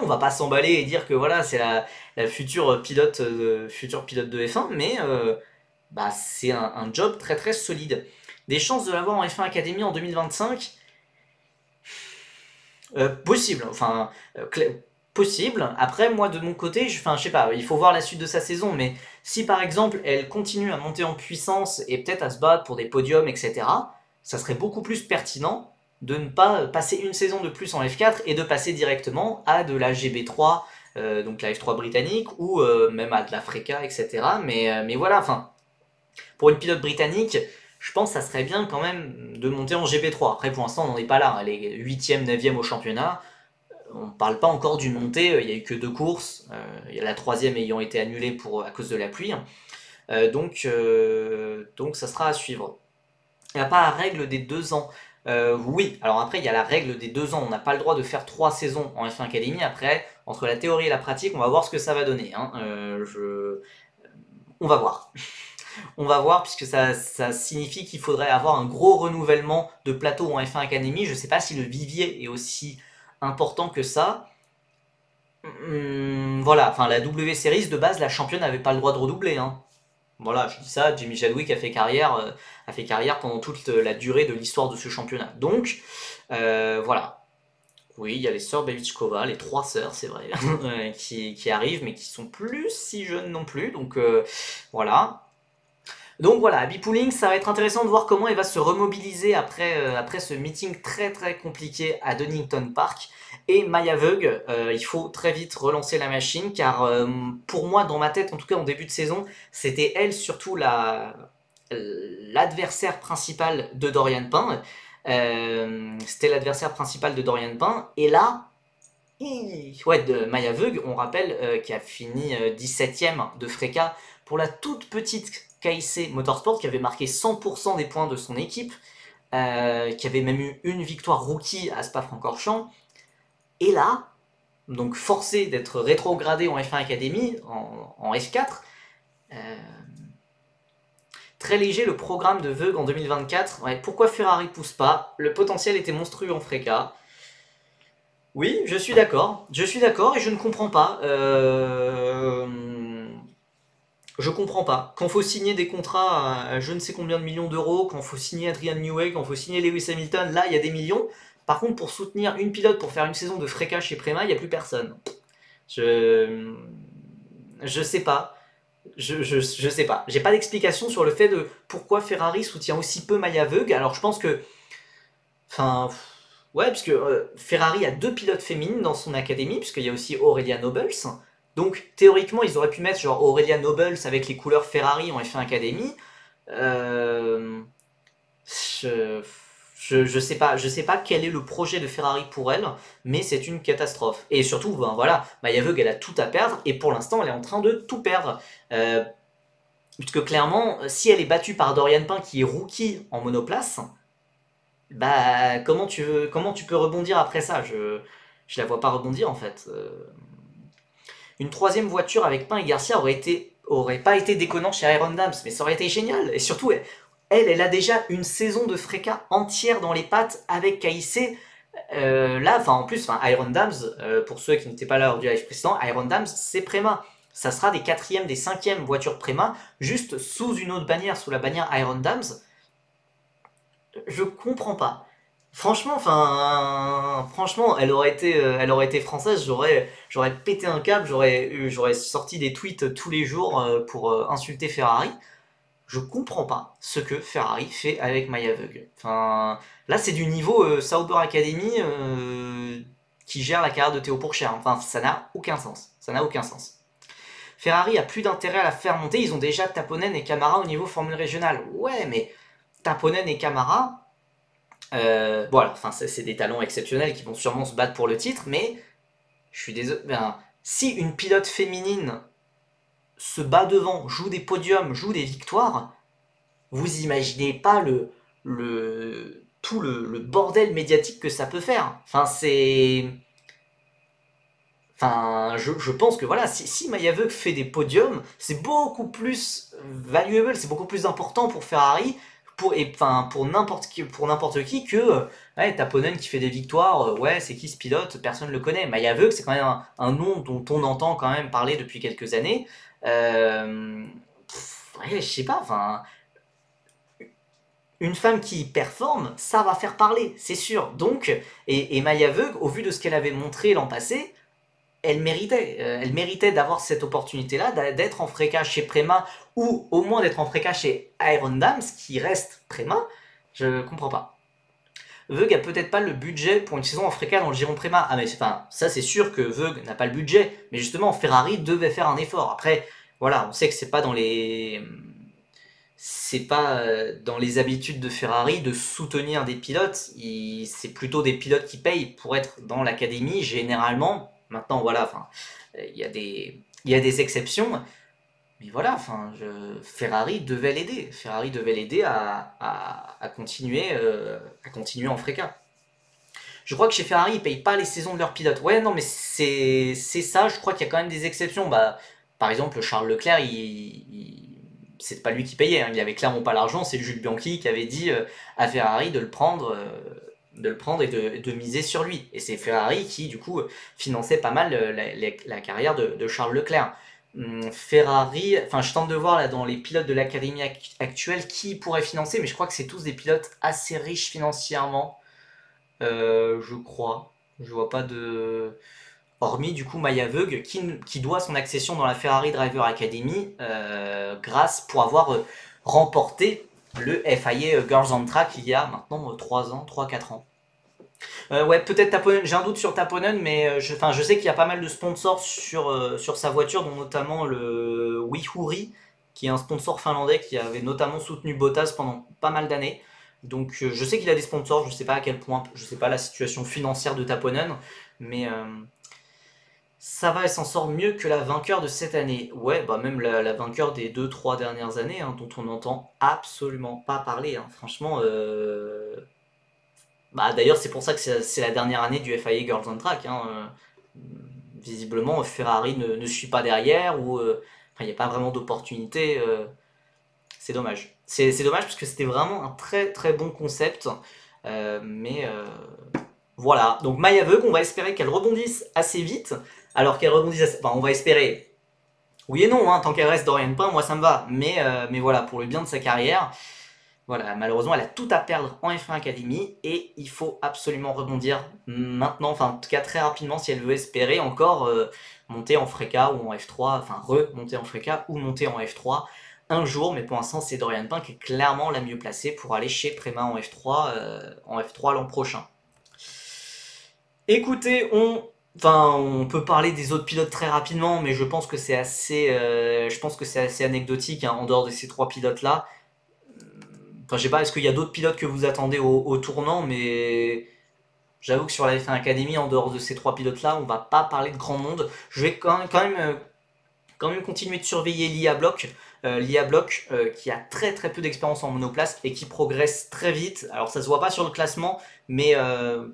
on va pas s'emballer et dire que voilà, c'est la future pilote, de F1, mais bah, c'est un job très très solide. Des chances de l'avoir en F1 Academy en 2025? Possible, enfin, possible. Après, moi, de mon côté, je sais pas, il faut voir la suite de sa saison, mais si par exemple, elle continue à monter en puissance et peut-être à se battre pour des podiums, etc., ça serait beaucoup plus pertinent de ne pas passer une saison de plus en F4 et de passer directement à de la GB3, donc la F3 britannique, ou même à de la Freca, etc. Mais voilà, enfin, pour une pilote britannique, je pense que ça serait bien quand même de monter en GP3. Après, pour l'instant, on n'en est pas là. Elle est 8e, 9e au championnat. On ne parle pas encore d'une montée. Il n'y a eu que 2 courses. Il y a la 3e ayant été annulée à cause de la pluie. Donc, ça sera à suivre. Il n'y a pas la règle des 2 ans. Oui, alors après, il y a la règle des 2 ans. On n'a pas le droit de faire 3 saisons en F1 Academy. Après, entre la théorie et la pratique, on va voir ce que ça va donner. Hein. On va voir. On va voir, puisque ça signifie qu'il faudrait avoir un gros renouvellement de plateau en F1 Academy. Je ne sais pas si le vivier est aussi important que ça. Voilà, enfin la W Series, de base, la championne n'avait pas le droit de redoubler. Hein. Voilà, je dis ça, Jamie Chadwick a fait carrière pendant toute la durée de l'histoire de ce championnat. Donc, voilà. Oui, il y a les sœurs Bevichkova, les 3 sœurs, c'est vrai, qui arrivent, mais qui sont plus si jeunes non plus. Donc, voilà. Donc voilà, Abby Pulling, ça va être intéressant de voir comment elle va se remobiliser après ce meeting très très compliqué à Donington Park. Et Maya Veug, il faut très vite relancer la machine, car pour moi, dans ma tête, en tout cas en début de saison, c'était elle surtout l'adversaire principal de Dorian Pain. C'était l'adversaire principal de Dorian Pain. Et là, ouais, de Maya Veug, on rappelle, qui a fini 17ème de Freca pour la toute petite KIC Motorsport, qui avait marqué 100% des points de son équipe, qui avait même eu une victoire rookie à Spa-Francorchamps. Et là, donc forcé d'être rétrogradé en F1 Academy, en F4, très léger le programme de Veug en 2024. Ouais, pourquoi Ferrari pousse pas? Le potentiel était monstrueux en Freca. Oui, je suis d'accord et je ne comprends pas. Je comprends pas. Quand faut signer des contrats à je ne sais combien de millions d'euros, quand faut signer Adrian Newey, quand faut signer Lewis Hamilton, là il y a des millions. Par contre, pour soutenir une pilote pour faire une saison de Freca chez Prema, il n'y a plus personne. Je sais pas. Je sais pas. J'ai pas d'explication sur le fait de pourquoi Ferrari soutient aussi peu Maya Veug. Alors je pense que Enfin, ouais, puisque Ferrari a 2 pilotes féminines dans son académie, puisqu'il y a aussi Aurelia Nobles. Donc, théoriquement, ils auraient pu mettre genre Aurelia Nobles avec les couleurs Ferrari en F1 Academy. Euh, je, je sais pas quel est le projet de Ferrari pour elle, mais c'est une catastrophe. Et surtout, ben voilà, Maya Veug, elle a tout à perdre, et pour l'instant, elle est en train de tout perdre. Puisque clairement, si elle est battue par Dorian Pain, qui est rookie en monoplace, bah comment tu peux rebondir après ça? Je la vois pas rebondir en fait. Une troisième voiture avec Pain et Garcia aurait pas été déconnant chez Iron Dams, mais ça aurait été génial. Et surtout, elle a déjà une saison de Freka entière dans les pattes avec KIC. Là, enfin en plus, Iron Dams, pour ceux qui n'étaient pas là lors du live précédent, Iron Dams c'est Prema. Ça sera des quatrièmes, des cinquièmes voitures Prema, juste sous une autre bannière, sous la bannière Iron Dams. Je comprends pas. Franchement, elle aurait été française, j'aurais pété un câble, j'aurais sorti des tweets tous les jours pour insulter Ferrari. Je comprends pas ce que Ferrari fait avec Maya Veug. Enfin, là, c'est du niveau Sauber Academy qui gère la carrière de Théo Pourchaire. Enfin, ça n'a aucun sens. Ça n'a aucun sens. Ferrari a plus d'intérêt à la faire monter. Ils ont déjà Taponen et Camara au niveau Formule régionale. Ouais, mais Taponen et Camara, voilà, enfin, c'est des talents exceptionnels qui vont sûrement se battre pour le titre, mais je suis désolé. Ben, si une pilote féminine se bat devant, joue des podiums, joue des victoires, vous imaginez pas tout le bordel médiatique que ça peut faire. Enfin, c'est. Enfin, je pense que voilà, si Maya Veug fait des podiums, c'est beaucoup plus valuable, c'est beaucoup plus important pour Ferrari, pour n'importe qui que ouais, Taponen qui fait des victoires, ouais, c'est qui ce pilote, personne ne le connaît. Maya Veug, c'est quand même un nom dont on entend quand même parler depuis quelques années. Ouais, je sais pas, enfin, une femme qui performe, ça va faire parler, c'est sûr. Donc, et Maya Veug, au vu de ce qu'elle avait montré l'an passé, elle méritait d'avoir cette opportunité-là, d'être en fréca chez Prema, ou au moins d'être en fréca chez Iron Dams, qui reste Prema. Je comprends pas. Veug a peut-être pas le budget pour une saison en fréca dans le giron Prema. Ah mais enfin, ça c'est sûr que Veug n'a pas le budget, mais justement Ferrari devait faire un effort. Après, voilà, on sait que c'est pas dans les habitudes de Ferrari de soutenir des pilotes. C'est plutôt des pilotes qui payent pour être dans l'académie, généralement. Maintenant, voilà, enfin, il y a des exceptions. Mais voilà, enfin, Ferrari devait l'aider. Ferrari devait l'aider à continuer en fréca. Je crois que chez Ferrari, ils payent pas les saisons de leurs pilotes. Ouais, non, mais c'est ça. Je crois qu'il y a quand même des exceptions. Bah, par exemple, Charles Leclerc, c'est pas lui qui payait. Hein. Il avait clairement pas l'argent. C'est Jules Bianchi qui avait dit à Ferrari de le prendre et de miser sur lui. Et c'est Ferrari qui, du coup, finançait pas mal la carrière de Charles Leclerc. Ferrari, enfin, je tente de voir là dans les pilotes de l'académie actuelle qui pourrait financer, mais je crois que c'est tous des pilotes assez riches financièrement. Je crois. Je vois pas de. Hormis du coup Maya Veug qui doit son accession dans la Ferrari Driver Academy grâce pour avoir remporté le FIA Girls on Track il y a maintenant 3 ans, 3-4 ans. Ouais, peut-être Taponen, j'ai un doute sur Taponen, mais je sais qu'il y a pas mal de sponsors sur sa voiture, dont notamment le Wihuri, qui est un sponsor finlandais qui avait notamment soutenu Bottas pendant pas mal d'années. Donc je sais qu'il a des sponsors, je sais pas à quel point, je sais pas la situation financière de Taponen, mais ça va, elle s'en sort mieux que la vainqueur de cette année. Ouais, bah même la vainqueur des 2-3 dernières années, hein, dont on n'entend absolument pas parler. Hein. Franchement, bah, d'ailleurs, c'est pour ça que c'est la dernière année du FIA Girls on Track. Hein. Visiblement, Ferrari ne suit pas derrière ou il n'y a pas vraiment d'opportunité. C'est dommage. C'est dommage parce que c'était vraiment un très très bon concept. Mais voilà. Donc Maya Veug, on va espérer qu'elle rebondisse assez vite. Alors qu'elle rebondisse assez... Enfin, on va espérer. Oui et non, hein, tant qu'elle reste Dorian Pain, moi ça me va. Mais voilà, pour le bien de sa carrière. Voilà, malheureusement, elle a tout à perdre en F1 Academy et il faut absolument rebondir maintenant, enfin en tout cas très rapidement si elle veut espérer encore monter en Freca ou en F3, enfin remonter en Freca ou monter en F3. un jour, mais pour l'instant c'est Dorian Pin qui est clairement la mieux placée pour aller chez Prema en F3 l'an prochain. Écoutez, on peut parler des autres pilotes très rapidement, mais je pense que c'est assez anecdotique hein, en dehors de ces 3 pilotes-là. Enfin, je sais pas, est-ce qu'il y a d'autres pilotes que vous attendez au tournant, mais j'avoue que sur la F1 Academy, en dehors de ces 3 pilotes-là, on va pas parler de grand monde. Je vais quand même continuer de surveiller l'IA Block qui a très très peu d'expérience en monoplace et qui progresse très vite. Alors ça se voit pas sur le classement, mais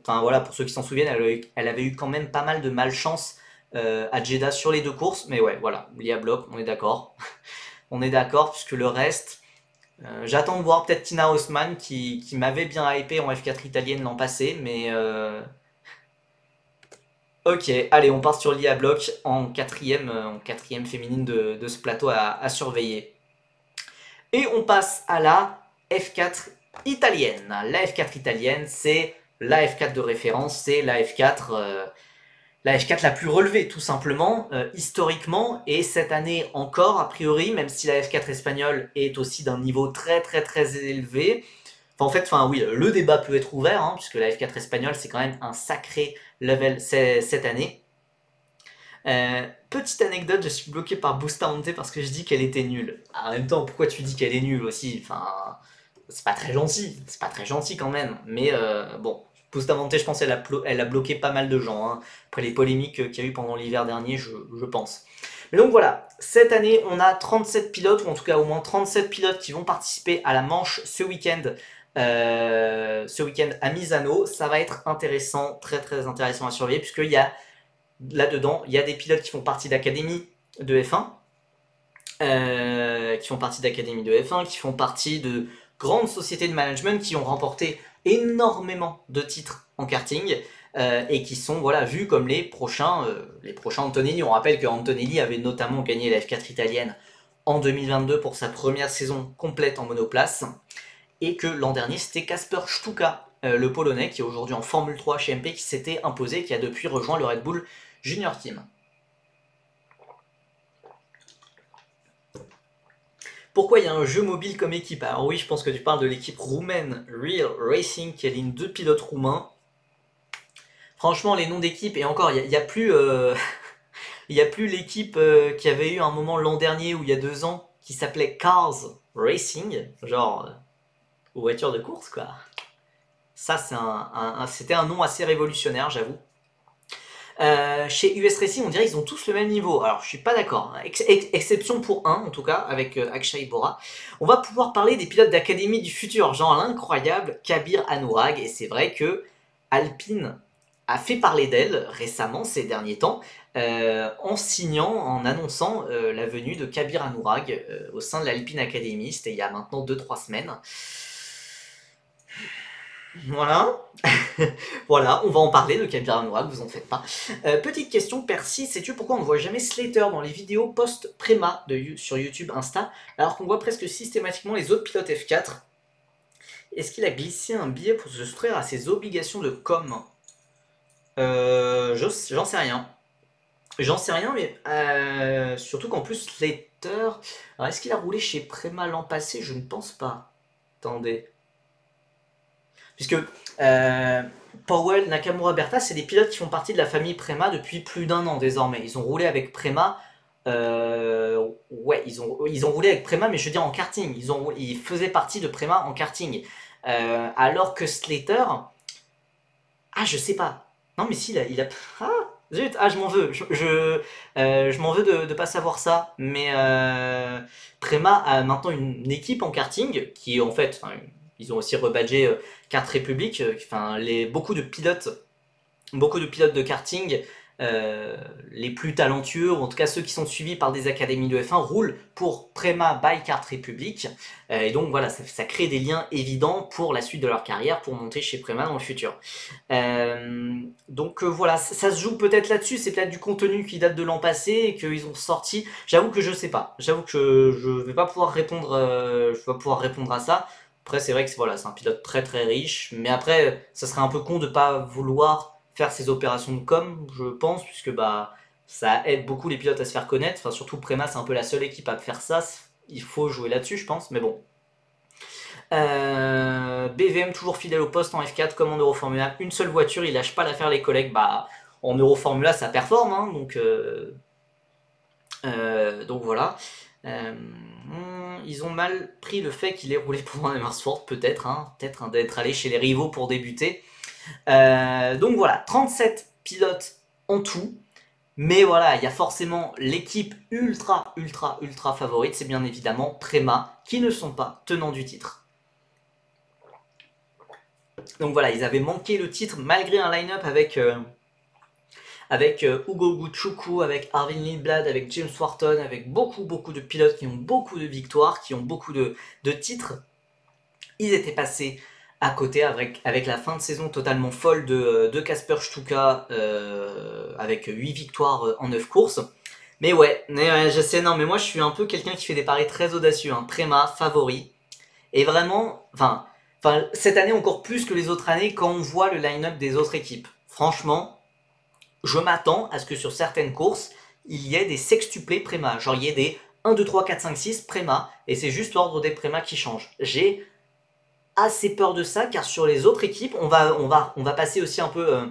voilà, pour ceux qui s'en souviennent, elle avait eu quand même pas mal de malchance à Jeddah sur les 2 courses. Mais ouais, voilà, l'IA Block, on est d'accord. On est d'accord, puisque le reste, j'attends de voir peut-être Tina Haussmann qui m'avait bien hypé en F4 italienne l'an passé, mais ok, allez, on part sur l'IA Block en quatrième féminine de ce plateau à surveiller. Et on passe à la F4 italienne. La F4 italienne, c'est la F4 de référence, c'est la F4 la plus relevée, tout simplement, historiquement, et cette année encore, a priori, même si la F4 espagnole est aussi d'un niveau très très très élevé. Oui, le débat peut être ouvert, hein, puisque la F4 espagnole, c'est quand même un sacré level cette année. Petite anecdote, je suis bloqué par Bustamante parce que je dis qu'elle était nulle. En même temps, pourquoi tu dis qu'elle est nulle aussi? Enfin, c'est pas très gentil quand même. Mais bon, Bustamante, je pense elle a bloqué pas mal de gens, hein, après les polémiques qu'il y a eu pendant l'hiver dernier, je pense. Mais donc voilà, cette année, on a 37 pilotes, ou en tout cas au moins 37 pilotes qui vont participer à la manche ce week-end à Misano. Ça va être intéressant, très très intéressant à surveiller, puisqu'il y a là-dedans, il y a des pilotes qui font partie d'académie de F1, qui font partie de grandes sociétés de management qui ont remporté énormément de titres en karting et qui sont vus comme les prochains Antonelli. On rappelle que Antonelli avait notamment gagné la F4 italienne en 2022 pour sa première saison complète en monoplace, et que l'an dernier c'était Kasper Stuka, le Polonais, qui est aujourd'hui en Formule 3 chez MP, qui s'était imposé, qui a depuis rejoint le Red Bull Junior Team. Pourquoi il y a un jeu mobile comme équipe? Alors oui, je pense que tu parles de l'équipe roumaine Real Racing qui aligne 2 pilotes roumains. Franchement, les noms d'équipe, et encore, il n'y a plus, plus l'équipe qui avait eu un moment l'an dernier ou il y a 2 ans qui s'appelait Cars Racing, genre voiture de course quoi. Ça, c'était un nom assez révolutionnaire, j'avoue. Chez US Racing, on dirait qu'ils ont tous le même niveau. Alors, je suis pas d'accord. Exception pour un, en tout cas, avec Akshay Bora. On va pouvoir parler des pilotes d'académie du futur, genre l'incroyable Kabir Anurag. Et c'est vrai que Alpine a fait parler d'elle récemment, ces derniers temps, en annonçant la venue de Kabir Anurag au sein de l'Alpine Academy. C'était il y a maintenant 2-3 semaines. Voilà. Voilà, on va en parler de Kabir Anurag, vous en faites pas. Petite question, Percy, sais-tu pourquoi on ne voit jamais Slater dans les vidéos post-Prema sur YouTube, Insta, alors qu'on voit presque systématiquement les autres pilotes F4? Est-ce qu'il a glissé un billet pour se soustraire à ses obligations de com? J'en sais rien. J'en sais rien, mais surtout qu'en plus Slater... Alors est-ce qu'il a roulé chez Prema l'an passé? Je ne pense pas. Attendez. Puisque Powell, Nakamura, Berta, c'est des pilotes qui font partie de la famille Prema depuis plus d'1 an désormais. Ils ont roulé avec Prema. Ouais, ils ont roulé avec Prema, mais je veux dire en karting. Ils faisaient partie de Prema en karting. Alors que Slater... Ah, je sais pas. Non, mais si, il a... Ah, zut, je m'en veux. Je m'en veux de pas savoir ça. Mais Prema a maintenant une équipe en karting qui, en fait... Ils ont aussi rebadgé Kart République, beaucoup de pilotes de karting, les plus talentueux, ou en tout cas ceux qui sont suivis par des académies de F1, roulent pour Prema by Kart République. Et donc voilà, ça crée des liens évidents pour la suite de leur carrière, pour monter chez Prema dans le futur. Donc voilà, ça se joue peut-être là-dessus, c'est peut-être du contenu qui date de l'an passé et qu'ils ont sorti. J'avoue que je sais pas, j'avoue que je vais pas pouvoir répondre à ça. Après, c'est vrai que c'est un pilote très très riche, mais après, ça serait un peu con de pas vouloir faire ces opérations de com, je pense, puisque ça aide beaucoup les pilotes à se faire connaître. Enfin, surtout Prema, c'est un peu la seule équipe à faire ça. il faut jouer là-dessus, je pense, mais bon. BVM toujours fidèle au poste en F4 comme en Euroformula, une seule voiture, il lâche pas l'affaire les collègues. Bah, en Euroformula ça performe, hein, donc voilà. Ils ont mal pris le fait qu'il ait roulé pour un Emersfoort, peut-être, hein, peut-être d'être allé chez les rivaux pour débuter. Donc voilà, 37 pilotes en tout. Mais voilà, il y a forcément l'équipe ultra favorite, c'est bien évidemment Prema, qui ne sont pas tenants du titre. Donc voilà, ils avaient manqué le titre malgré un line-up avec Hugo Guchuku, avec Arvin Lindblad, avec James Wharton, avec beaucoup de pilotes qui ont beaucoup de victoires, qui ont beaucoup de titres. Ils étaient passés à côté avec la fin de saison totalement folle de Kasper Stuka, avec 8 victoires en 9 courses. Mais ouais, je sais, non, mais moi je suis un peu quelqu'un qui fait des paris très audacieux, hein. Prema, favori. Et vraiment, enfin, cette année encore plus que les autres années, quand on voit le line-up des autres équipes. Franchement, je m'attends à ce que sur certaines courses, il y ait des sextuplés Prema. Genre il y ait des 1, 2, 3, 4, 5, 6 Prema, et c'est juste l'ordre des Prema qui change. J'ai assez peur de ça, car sur les autres équipes, on va passer aussi un peu...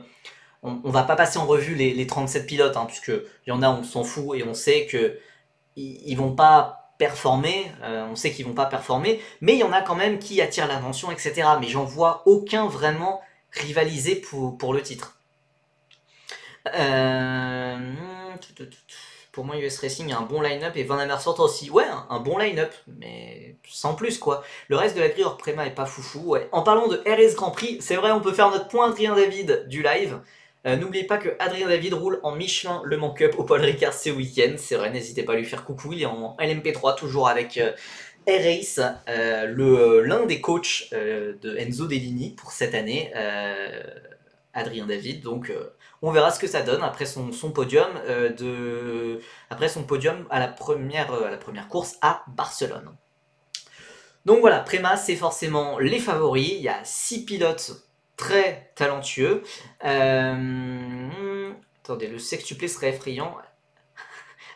on va pas passer en revue les 37 pilotes, hein, puisque il y en a, on s'en fout, et on sait que ils vont pas performer, on sait qu'ils vont pas performer, mais il y en a quand même qui attirent l'attention, etc. Mais j'en vois aucun vraiment rivaliser pour le titre. Pour moi, US Racing a un bon line-up et Van Amersfoort aussi. Ouais, un bon line-up, mais sans plus quoi. Le reste de la grille hors Prema est pas foufou. Ouais. En parlant de RS Grand Prix, c'est vrai, on peut faire notre point Adrien David du live. N'oubliez pas que Adrien David roule en Michelin Le Mans Cup au Paul Ricard ce week-end. C'est vrai, n'hésitez pas à lui faire coucou. Il est en LMP3 toujours avec R-Race, l'un des coachs de Enzo Dellini pour cette année. Adrien David, donc on verra ce que ça donne après son podium après son podium à la première course à Barcelone. Donc voilà, Prema c'est forcément les favoris, il y a 6 pilotes très talentueux. Attendez, le sextuplé serait effrayant.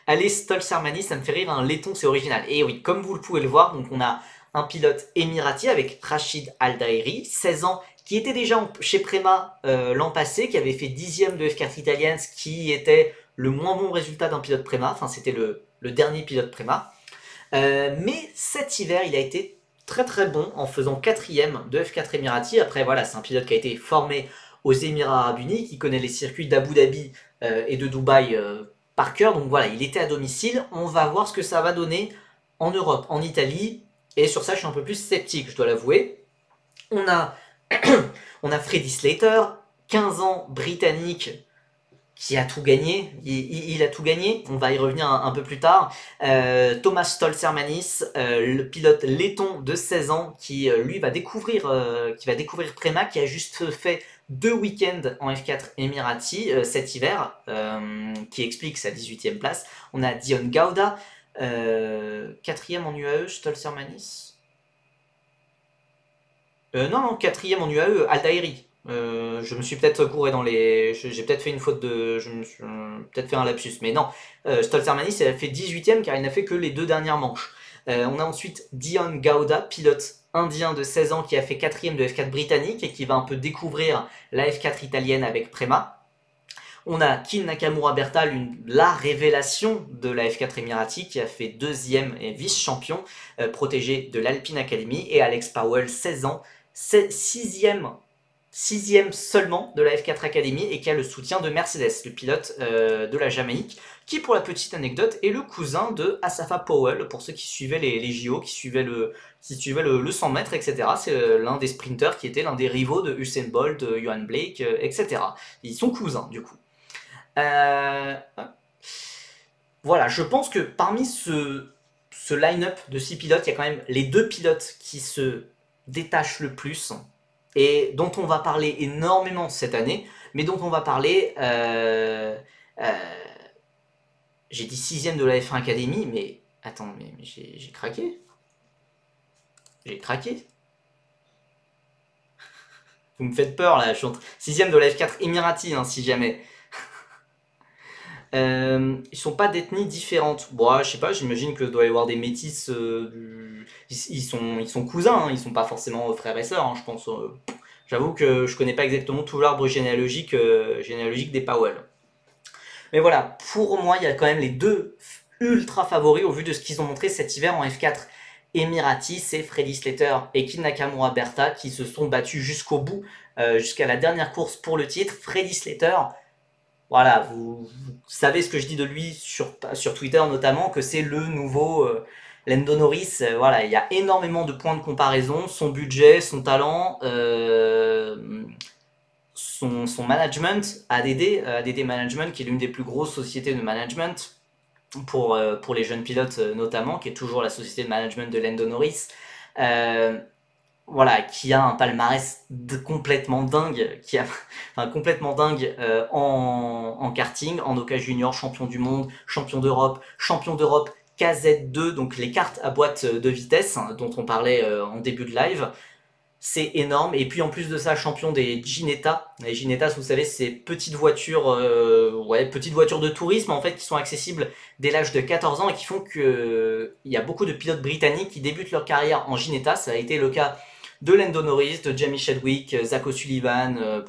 Allez, Stolz-Hermani, ça me fait rire, un laiton c'est original. Et oui, comme vous le pouvez le voir, donc on a un pilote émirati avec Rachid Al-Dairi, 16 ans, qui était déjà chez Prema l'an passé, qui avait fait 10e de F4 italienne, ce qui était le moins bon résultat d'un pilote Prema, enfin c'était le dernier pilote Prema. Mais cet hiver, il a été très bon en faisant 4e de F4 Emirati. Après voilà, c'est un pilote qui a été formé aux Émirats Arabes Unis, qui connaît les circuits d'Abu Dhabi et de Dubaï par cœur. Donc voilà, il était à domicile. On va voir ce que ça va donner en Europe, en Italie. Et sur ça, je suis un peu plus sceptique, je dois l'avouer. On a Freddy Slater, 15 ans, britannique, qui a tout gagné. Il a tout gagné. On va y revenir un peu plus tard. Thomas Stolz-Hermanis, le pilote laiton de 16 ans, qui lui va découvrir Prema, qui a juste fait 2 week-ends en F4 Emirati cet hiver, qui explique sa 18e place. On a Dion Gauda, 4e en UAE, Stolz-Hermanis. Non, 4e en UAE, Aldairi. Je me suis peut-être couré dans les... J'ai peut-être fait une faute de... Je me suis peut-être fait un lapsus, mais non. Stolz-Hermanis, il a fait 18e car il n'a fait que les 2 dernières manches. On a ensuite Dion Gauda, pilote indien de 16 ans qui a fait 4e de F4 britannique et qui va un peu découvrir la F4 italienne avec Prema. On a Kin Nakamura Bertal, la révélation de la F4 Emirati, qui a fait 2e et vice-champion, protégé de l'Alpine Academy, et Alex Powell, 16 ans, 6e seulement de la F4 Academy, et qui a le soutien de Mercedes, le pilote de la Jamaïque, qui, pour la petite anecdote, est le cousin de Asafa Powell, pour ceux qui suivaient les JO, qui suivaient le 100 mètres, etc. C'est l'un des sprinters qui était l'un des rivaux de Usain Bolt, de Johan Blake, etc. Ils sont cousins, du coup. Voilà, je pense que parmi ce line-up de 6 pilotes, il y a quand même les 2 pilotes qui se détachent le plus et dont on va parler énormément cette année, mais dont on va parler... j'ai dit 6e de la F1 Academy, mais attends, mais j'ai craqué. J'ai craqué. Vous me faites peur là, je suis 6e de la F4 Emirati, hein, si jamais. Ils sont pas d'ethnie différente. Bon, je sais pas, j'imagine que doit y avoir des métis. Ils sont cousins, hein, ils sont pas forcément frères et sœurs, hein, je pense. J'avoue que je connais pas exactement tout l'arbre généalogique des Powell. Mais voilà, pour moi, il y a quand même les deux ultra favoris au vu de ce qu'ils ont montré cet hiver en F4 Emirati, c'est Freddy Slater et Kin Nakamura Berta qui se sont battus jusqu'au bout, jusqu'à la dernière course pour le titre. Freddy Slater, voilà, vous savez ce que je dis de lui sur Twitter notamment, que c'est le nouveau Lando Norris. Voilà, il y a énormément de points de comparaison, son budget, son talent, son management, ADD Management, qui est l'une des plus grosses sociétés de management pour les jeunes pilotes notamment, qui est toujours la société de management de Lando Norris. Voilà, qui a un palmarès complètement dingue, enfin, complètement dingue en karting, en Oka Junior, champion du monde, champion d'Europe KZ2, donc les cartes à boîte de vitesse hein, dont on parlait en début de live. C'est énorme. Et puis en plus de ça, champion des Ginetta. Les Ginettas, vous savez, c'est petites voitures de tourisme en fait qui sont accessibles dès l'âge de 14 ans et qui font que il y a beaucoup de pilotes britanniques qui débutent leur carrière en Ginetta. Ça a été le cas de Lando Norris, de Jamie Chadwick, Zach O'Sullivan,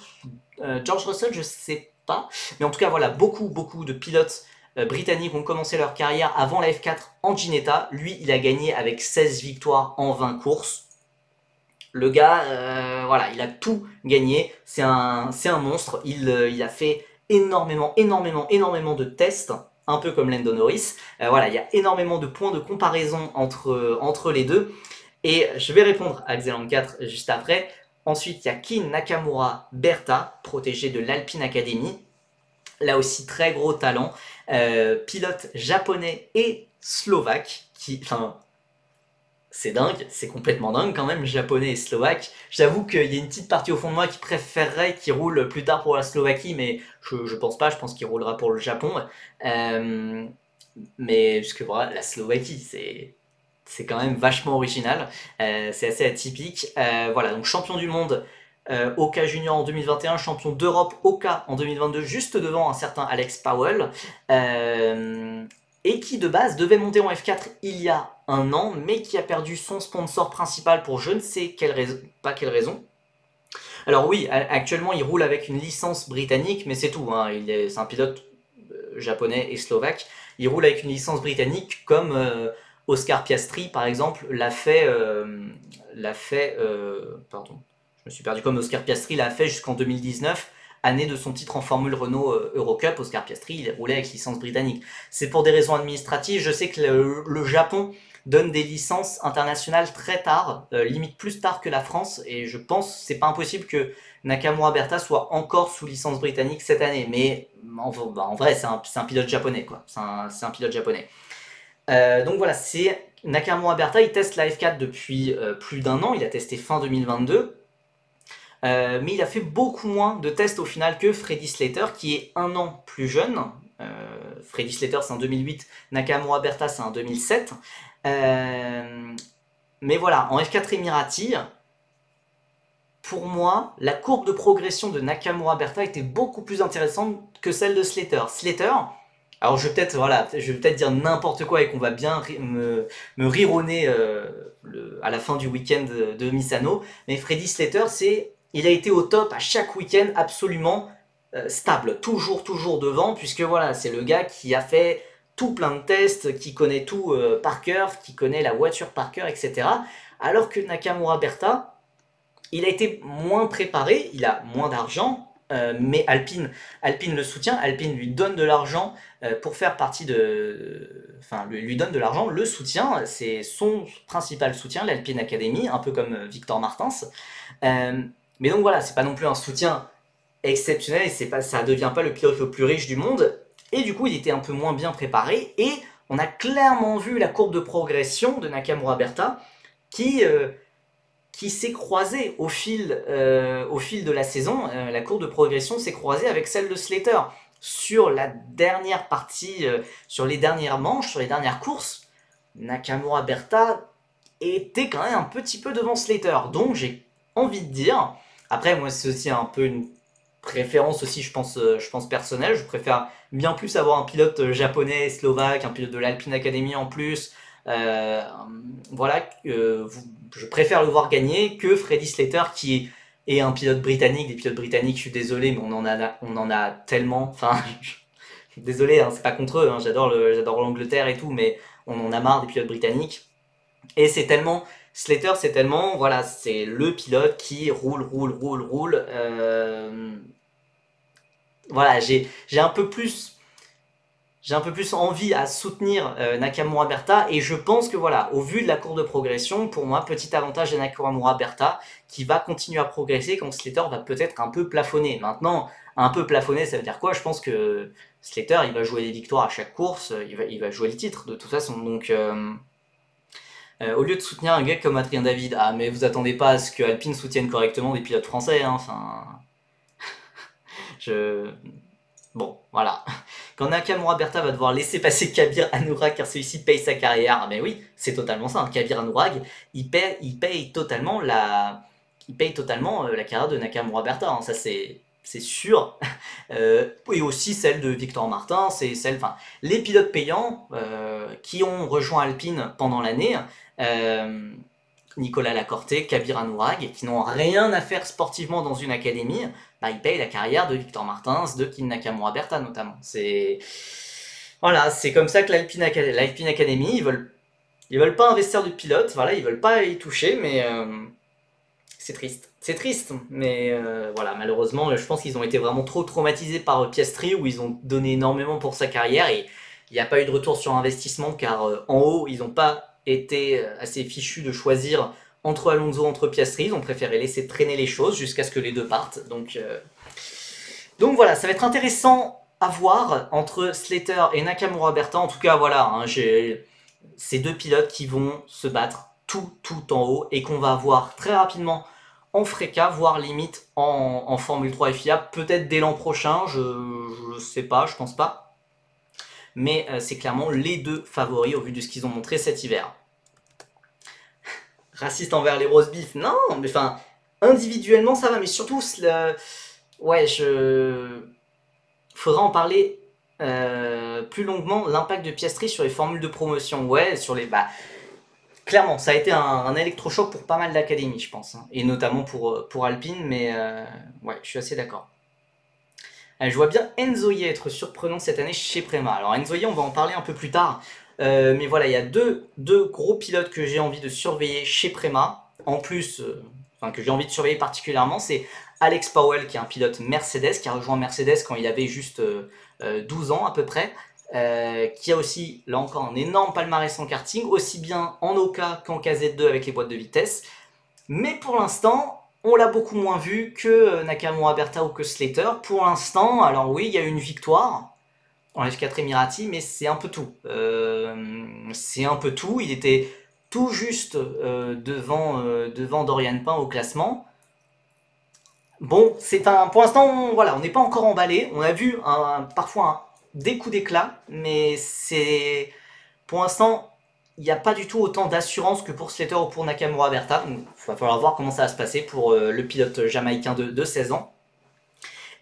George Russell, je sais pas. Mais en tout cas, voilà, beaucoup de pilotes britanniques ont commencé leur carrière avant la F4 en Ginetta. Lui, il a gagné avec 16 victoires en 20 courses. Le gars, voilà, il a tout gagné. C'est un monstre. Il a fait énormément de tests, un peu comme Lando Norris. Voilà, il y a énormément de points de comparaison entre les deux. Et je vais répondre à Xeland 4 juste après. Ensuite, il y a Kin Nakamura Berta, protégé de l'Alpine Academy. Là aussi, très gros talent. Pilote japonais et slovaque. C'est dingue, c'est complètement dingue quand même, japonais et slovaque. J'avoue qu'il y a une petite partie au fond de moi qui préférerait qu'il roule plus tard pour la Slovaquie, mais je pense pas, je pense qu'il roulera pour le Japon. Mais parce que voilà, la Slovaquie, c'est quand même vachement original, c'est assez atypique. Voilà, donc champion du monde Oka Junior en 2021, champion d'Europe Oka en 2022, juste devant un certain Alex Powell. Et qui de base devait monter en F4 il y a un an, mais qui a perdu son sponsor principal pour je ne sais pas quelle raison. Alors oui, actuellement il roule avec une licence britannique, mais c'est tout, hein. C'est un pilote japonais et slovaque. Il roule avec une licence britannique comme Oscar Piastri par exemple l'a fait, pardon, je me suis perdu, comme Oscar Piastri l'a fait jusqu'en 2019, année de son titre en Formule Renault Eurocup. Oscar Piastri, il roulait avec licence britannique. C'est pour des raisons administratives. Je sais que le Japon donne des licences internationales très tard, limite plus tard que la France, et je pense que c'est pas impossible que Nakamura Berta soit encore sous licence britannique cette année, mais en vrai c'est un pilote japonais, quoi. C'est un pilote japonais. Donc voilà, c'est Nakamura Berta, il teste la F4 depuis plus d'un an, il a testé fin 2022, mais il a fait beaucoup moins de tests au final que Freddy Slater, qui est un an plus jeune. Freddy Slater c'est en 2008, Nakamura Berta c'est en 2007. Mais voilà, en F4 Emirati, pour moi, la courbe de progression de Nakamura Berta était beaucoup plus intéressante que celle de Slater. Slater, alors je vais peut-être dire n'importe quoi et qu'on va bien me rironner à la fin du week-end de Misano, mais Freddy Slater, il a été au top à chaque week-end absolument stable, toujours devant, puisque voilà, c'est le gars qui a fait tout plein de tests, qui connaît tout par cœur, qui connaît la voiture par cœur, etc. Alors que Nakamura Berta, il a été moins préparé, il a moins d'argent, mais Alpine le soutient, Alpine lui donne de l'argent pour faire partie enfin, lui donne de l'argent, le soutien, c'est son principal soutien, l'Alpine Academy, un peu comme Victor Martins. Mais donc voilà, c'est pas non plus un soutien exceptionnel, et ça devient pas le pilote le plus riche du monde, et du coup il était un peu moins bien préparé, et on a clairement vu la courbe de progression de Nakamura Berta qui s'est croisée au fil de la saison. La courbe de progression s'est croisée avec celle de Slater. Sur la dernière partie, sur les dernières manches, sur les dernières courses, Nakamura Berta était quand même un petit peu devant Slater. Donc j'ai envie de dire, après moi c'est aussi un peu une préférence aussi, je pense personnelle. Je préfère bien plus avoir un pilote japonais, slovaque, un pilote de l'Alpine Academy en plus. Euh, voilà, je préfère le voir gagner que Freddy Slater qui est un pilote britannique. Des pilotes britanniques, je suis désolé, mais on en a tellement. Enfin, désolé, hein, c'est pas contre eux, hein, j'adore l'Angleterre et tout, mais on en a marre des pilotes britanniques. Et c'est tellement, Slater, c'est tellement, voilà, c'est le pilote qui roule. Voilà, j'ai un peu plus envie à soutenir Nakamura Berta, et je pense que voilà, au vu de la courbe de progression, pour moi, petit avantage de Nakamura Berta qui va continuer à progresser quand Slater va peut-être un peu plafonner. Maintenant, un peu plafonner, ça veut dire quoi? Je pense que Slater, il va jouer les victoires à chaque course, il va jouer le titre de toute façon. Donc, au lieu de soutenir un gars comme Adrien David, ah mais vous attendez pas à ce que Alpine soutienne correctement des pilotes français, hein, enfin, je, bon, voilà. Quand Nakamura Berta va devoir laisser passer Kabir Anurag car celui-ci paye sa carrière, mais oui, c'est totalement ça. Hein. Kabir Anurag, il paye totalement la carrière de Nakamura Berta. Hein. Ça, c'est sûr. Et aussi celle de Victor Martin, c'est celle, enfin, les pilotes payants qui ont rejoint Alpine pendant l'année. Nicolas Lacorte, Kabir Anurag, qui n'ont rien à faire sportivement dans une académie, bah, ils payent la carrière de Victor Martins, de Kin Nakamura Berta notamment. C'est voilà, c'est comme ça que l'Alpine Academy, ils veulent pas investir de pilote, voilà, ils veulent pas y toucher, mais c'est triste. C'est triste, mais voilà, malheureusement, je pense qu'ils ont été vraiment trop traumatisés par Piastri, où ils ont donné énormément pour sa carrière, et il n'y a pas eu de retour sur investissement, car en haut, ils n'ont pas été assez fichus de choisir entre Alonso, entre Piastri, ils ont préféré laisser traîner les choses jusqu'à ce que les deux partent. Donc voilà, ça va être intéressant à voir entre Slater et Nakamura Berta. En tout cas, voilà, hein, j'ai ces deux pilotes qui vont se battre tout en haut et qu'on va voir très rapidement en FRECA, voire limite en Formule 3 FIA, peut-être dès l'an prochain, je sais pas, je pense pas. Mais c'est clairement les deux favoris au vu de ce qu'ils ont montré cet hiver. Raciste envers les roast beef, non, mais enfin, individuellement ça va, mais surtout, ouais, faudra en parler plus longuement, l'impact de Piastri sur les formules de promotion, ouais, sur les, bah, clairement, ça a été un électrochoc pour pas mal d'académies, je pense, hein, et notamment pour Alpine, mais ouais, je suis assez d'accord. Je vois bien Enzoye être surprenant cette année chez Prema. Alors Enzoye, on va en parler un peu plus tard. Mais voilà, il y a deux gros pilotes que j'ai envie de surveiller chez Prema. En plus, enfin que j'ai envie de surveiller particulièrement, c'est Alex Powell, qui est un pilote Mercedes, qui a rejoint Mercedes quand il avait juste 12 ans à peu près. Qui a aussi, là encore, un énorme palmarès en karting, aussi bien en Oka qu'en KZ2 avec les boîtes de vitesse. Mais pour l'instant, on l'a beaucoup moins vu que Nakamura Berta ou que Slater. Pour l'instant, alors oui, il y a eu une victoire en F4 Emirati, mais c'est un peu tout. C'est un peu tout. Il était tout juste devant Dorian Pain au classement. Bon, pour l'instant, voilà, on n'est pas encore emballé. On a vu parfois des coups d'éclat, mais c'est pour l'instant, il n'y a pas du tout autant d'assurance que pour Slater ou pour Nakamura Berta. Il va falloir voir comment ça va se passer pour le pilote jamaïcain de 16 ans.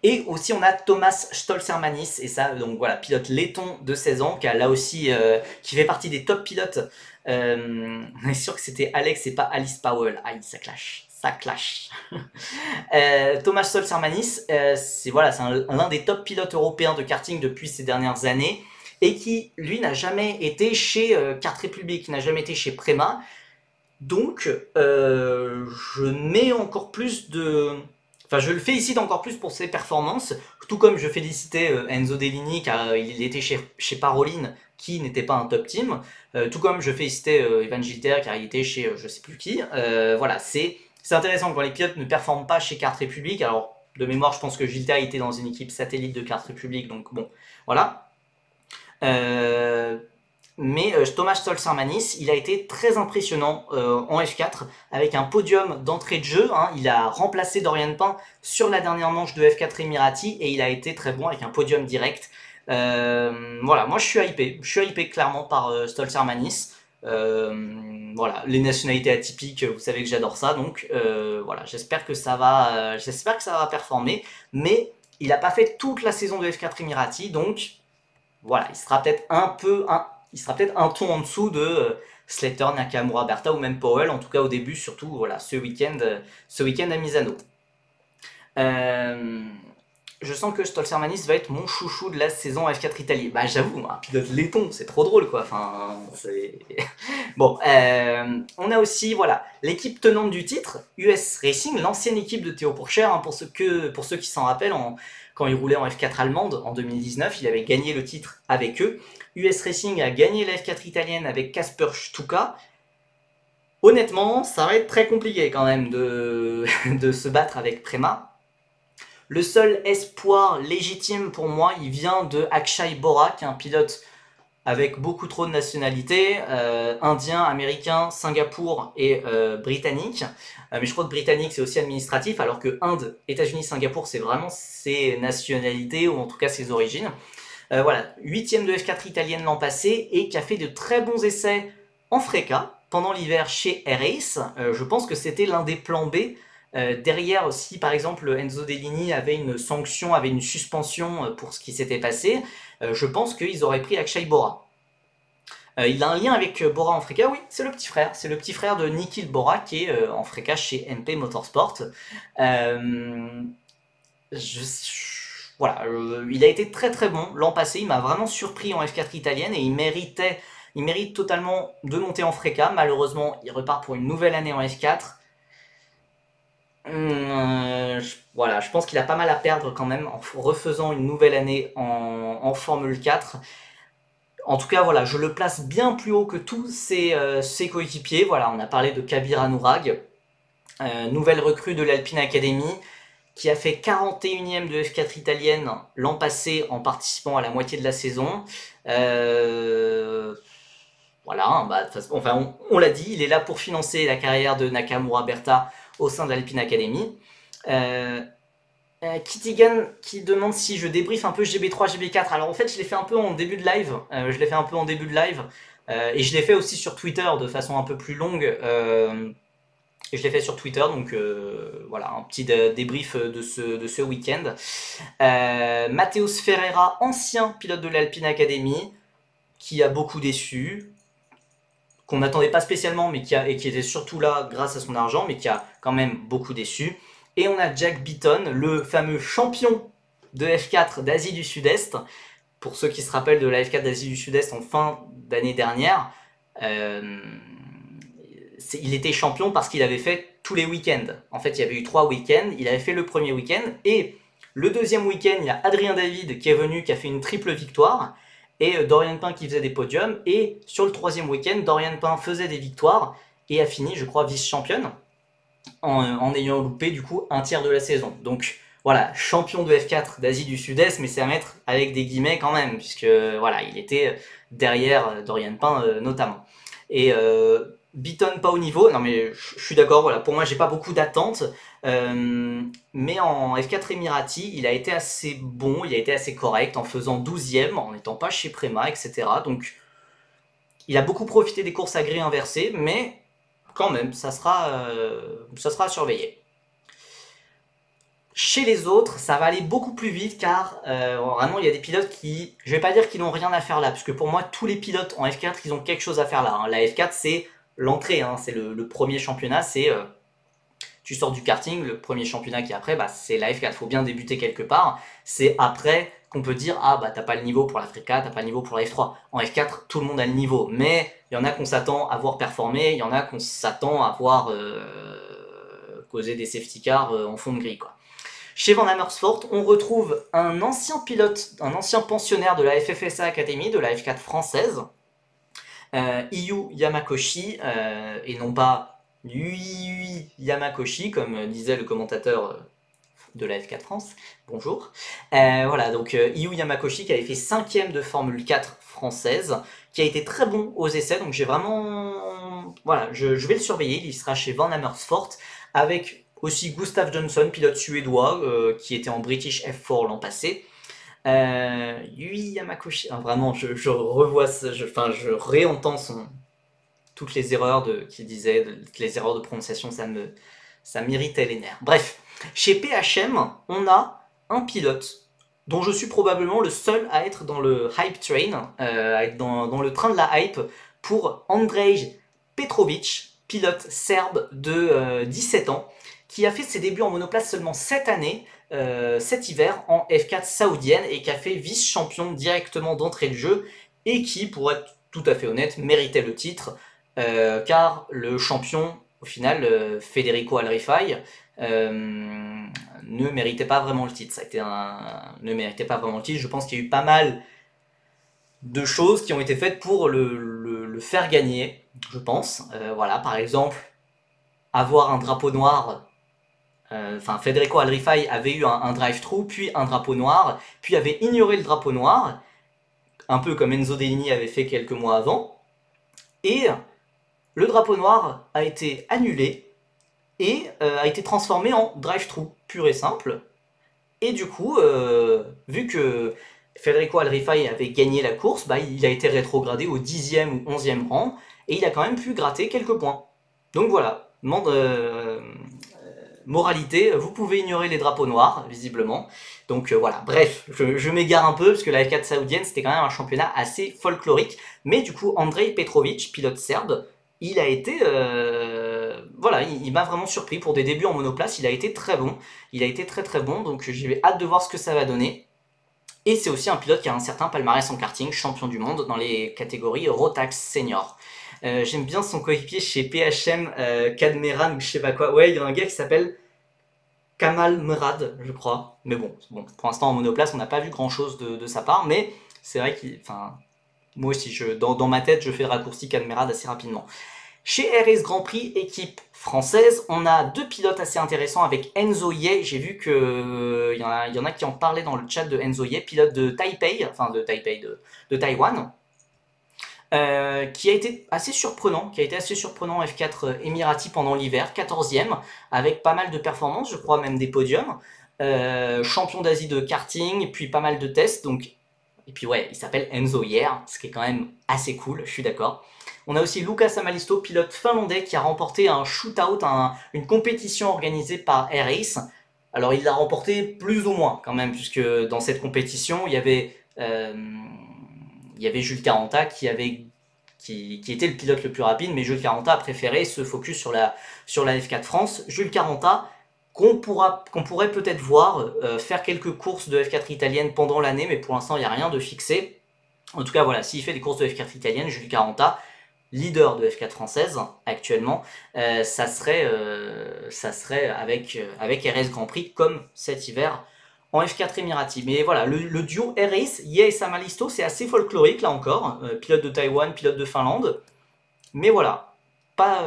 Et aussi, on a Thomas Stolzermanis, et ça, donc voilà, pilote laiton de 16 ans, qui a là aussi, qui fait partie des top pilotes. On est sûr que c'était Alex et pas Alice Powell. Aïe, ça clash. Ça clash. Thomas Stolzermanis, c'est voilà, l'un des top pilotes européens de karting depuis ces dernières années, et qui, lui, n'a jamais été chez Kart Republic, n'a jamais été chez Prema. Donc, je mets encore plus de... Enfin, je le félicite encore plus pour ses performances, tout comme je félicitais Enzo Dellini, car il était chez Paroline, qui n'était pas un top team, tout comme je félicitais Evan Gilter, car il était chez je sais plus qui. Voilà, c'est intéressant quand les pilotes ne performent pas chez Kart Republic. Alors, de mémoire, je pense que Gilter était dans une équipe satellite de Kart Republic, donc bon, voilà. Mais Thomas Stolzermanis, il a été très impressionnant en F4 avec un podium d'entrée de jeu. Hein. Il a remplacé Dorian Pain sur la dernière manche de F4 Emirati et il a été très bon avec un podium direct. Voilà, moi je suis hypé clairement par Stolzermanis. Voilà, les nationalités atypiques, vous savez que j'adore ça, donc voilà, j'espère que ça va performer. Mais Il n'a pas fait toute la saison de F4 Emirati, donc voilà, il sera peut-être un ton en dessous de Slater, Nakamura, Berta ou même Powell, en tout cas au début, surtout voilà, ce week-end à Misano. Je sens que Stolzermanis va être mon chouchou de la saison F4 Italie. Bah j'avoue, un pilote laiton, c'est trop drôle quoi. Enfin, c'est... Bon, on a aussi voilà l'équipe tenante du titre, US Racing, l'ancienne équipe de Théo Pourchaire, hein, pour ceux qui s'en rappellent, quand il roulait en F4 allemande en 2019, il avait gagné le titre avec eux. US Racing a gagné la F4 italienne avec Kasper Stuka. Honnêtement, ça va être très compliqué quand même de se battre avec Prema. Le seul espoir légitime pour moi, il vient de Akshay Bora, qui est un pilote avec beaucoup trop de nationalités, indien, américain, Singapour et britannique. Mais je crois que britannique c'est aussi administratif, alors que Inde, États-Unis, Singapour c'est vraiment ses nationalités, ou en tout cas ses origines. Voilà, 8ème de F4 italienne l'an passé, et qui a fait de très bons essais en Freca pendant l'hiver chez AirAce. Je pense que c'était l'un des plans B. Derrière, si par exemple Enzo Dellini avait une sanction, avait une suspension pour ce qui s'était passé, je pense qu'ils auraient pris Akshay Bora. Il a un lien avec Bora en Freca, oui, c'est le petit frère. C'est le petit frère de Nikhil Bora qui est en Freca chez MP Motorsport. Voilà, il a été très très bon l'an passé, il m'a vraiment surpris en F4 italienne et il mérite totalement de monter en Freca. Malheureusement, il repart pour une nouvelle année en F4. Voilà, je pense qu'il a pas mal à perdre quand même en refaisant une nouvelle année en Formule 4. En tout cas, voilà, je le place bien plus haut que tous ses coéquipiers. Voilà, on a parlé de Kabir Anurag, nouvelle recrue de l'Alpine Academy, qui a fait 41ème de F4 italienne l'an passé en participant à la moitié de la saison. Voilà, bah, enfin, on l'a dit, il est là pour financer la carrière de Nakamura Berta au sein de l'Alpine Academy. Kittigan qui demande si je débriefe un peu GB3, GB4. Alors en fait, je l'ai fait un peu en début de live. Et je l'ai fait aussi sur Twitter de façon un peu plus longue. Et je l'ai fait sur Twitter, donc voilà, un petit débrief de ce week-end. Matheus Ferreira, ancien pilote de l'Alpine Academy, qui a beaucoup déçu, qu'on n'attendait pas spécialement, mais qui était surtout là grâce à son argent, mais qui a quand même beaucoup déçu. Et on a Jack Beaton, le fameux champion de F4 d'Asie du Sud-Est. Pour ceux qui se rappellent de la F4 d'Asie du Sud-Est en fin d'année dernière, il était champion parce qu'il avait fait tous les week-ends. En fait, il y avait eu 3 week-ends, il avait fait le premier week-end, et le deuxième week-end, il y a Adrien David qui est venu, qui a fait une triple victoire, et Dorian Pain qui faisait des podiums, et sur le troisième week-end, Dorian Pain faisait des victoires, et a fini, je crois, vice-championne, en ayant loupé du coup un tiers de la saison. Donc voilà, champion de F4 d'Asie du Sud-Est, mais c'est à mettre avec des guillemets quand même, puisque voilà, il était derrière Dorian Pain notamment. Et Beaton pas au niveau, non mais je suis d'accord, voilà, pour moi j'ai pas beaucoup d'attentes, mais en F4 Emirati, il a été assez bon, il a été assez correct en faisant 12ème, en n'étant pas chez Prema, etc. Donc il a beaucoup profité des courses à grille inversée, mais quand même, ça sera à surveiller. Chez les autres, ça va aller beaucoup plus vite car vraiment il y a des pilotes qui, je vais pas dire qu'ils n'ont rien à faire là, puisque pour moi tous les pilotes en F4 ils ont quelque chose à faire là. Hein. La F4 c'est l'entrée, hein, c'est le premier championnat, c'est tu sors du karting, le premier championnat qui est après, bah, c'est la F4, il faut bien débuter quelque part. C'est après qu'on peut dire, ah bah t'as pas le niveau pour la F4, t'as pas le niveau pour la F3. En F4, tout le monde a le niveau, mais il y en a qu'on s'attend à voir performer, il y en a qu'on s'attend à voir causer des safety cars en fond de grille, quoi. Chez Van Amersfoort, on retrouve un ancien pilote, un ancien pensionnaire de la FFSA Academy, de la F4 française, Iyu Yamakoshi, et non pas Yui Yamakoshi, comme disait le commentateur de la F4 France. Bonjour. Voilà, donc Iyu Yamakoshi qui avait fait 5ème de Formule 4 française, qui a été très bon aux essais, donc j'ai vraiment... Voilà, je vais le surveiller, il sera chez Van Amersfoort, avec aussi Gustav Johnson, pilote suédois, qui était en British F4 l'an passé. Yui Yamakoshi, vraiment, je revois, je réentends toutes les erreurs qu'il disait, toutes les erreurs de prononciation, ça m'irritait les nerfs. Bref, chez PHM, on a un pilote dont je suis probablement le seul à être dans le hype train, à être dans le train de la hype, pour Andrej Petrovic, pilote serbe de 17 ans, qui a fait ses débuts en monoplace seulement cette année, cet hiver, en F4 saoudienne, et qui a fait vice-champion directement d'entrée de jeu, et qui, pour être tout à fait honnête, méritait le titre, car le champion, au final, Federico Alrifai, ne méritait pas vraiment le titre. Ne méritait pas vraiment le titre. Je pense qu'il y a eu pas mal de choses qui ont été faites pour le faire gagner, je pense. Voilà, par exemple, avoir un drapeau noir. Enfin, Federico Alrifai avait eu un drive-thru, puis un drapeau noir, puis avait ignoré le drapeau noir, un peu comme Enzo Dellini avait fait quelques mois avant. Et le drapeau noir a été annulé et a été transformé en drive-thru pur et simple. Et du coup, vu que Federico Alrifai avait gagné la course, bah, il a été rétrogradé au 10e ou 11e rang, et il a quand même pu gratter quelques points. Donc voilà, moralité, vous pouvez ignorer les drapeaux noirs, visiblement. Donc voilà, bref, je m'égare un peu, parce que la F4 saoudienne, c'était quand même un championnat assez folklorique. Mais du coup, Andrej Petrovic, pilote serbe, il a été... voilà, il m'a vraiment surpris. Pour des débuts en monoplace, il a été très bon. Il a été très très bon, donc j'ai hâte de voir ce que ça va donner. Et c'est aussi un pilote qui a un certain palmarès en karting, champion du monde dans les catégories Rotax Senior. J'aime bien son coéquipier chez PHM, Kadmeran ou je sais pas quoi. Ouais, il y a un gars qui s'appelle Kamal Merad, je crois. Mais bon, pour l'instant en monoplace, on n'a pas vu grand chose de sa part, mais c'est vrai qu'il. Enfin, moi aussi, dans ma tête, je fais le raccourci Kadmerad assez rapidement. Chez RS Grand Prix, équipe française, on a deux pilotes assez intéressants avec Enzo Ye. J'ai vu qu'il y en a qui en parlaient dans le chat de Enzo Ye, pilote de Taipei, enfin de Taipei, de Taïwan, qui a été assez surprenant, en F4 Emirati pendant l'hiver, 14e, avec pas mal de performances, je crois même des podiums. Champion d'Asie de karting, puis pas mal de tests, donc. Et puis ouais, il s'appelle Enzo Hier, ce qui est quand même assez cool, je suis d'accord. On a aussi Lucas Amalisto, pilote finlandais, qui a remporté un shootout, une compétition organisée par Air-Race. Alors il l'a remporté plus ou moins quand même, puisque dans cette compétition, il y avait Jules Caranta qui était le pilote le plus rapide, mais Jules Caranta a préféré se focus sur la F4 France. Jules Caranta, qu'on pourrait peut-être voir faire quelques courses de F4 italienne pendant l'année, mais pour l'instant il n'y a rien de fixé. En tout cas voilà, s'il fait des courses de F4 italienne, Jules Caranta, leader de F4 française actuellement, ça serait avec RS Grand Prix comme cet hiver en F4 Emirati. Mais voilà, le duo RS, Ye et Samalisto, c'est assez folklorique là encore, pilote de Taïwan, pilote de Finlande, mais voilà, pas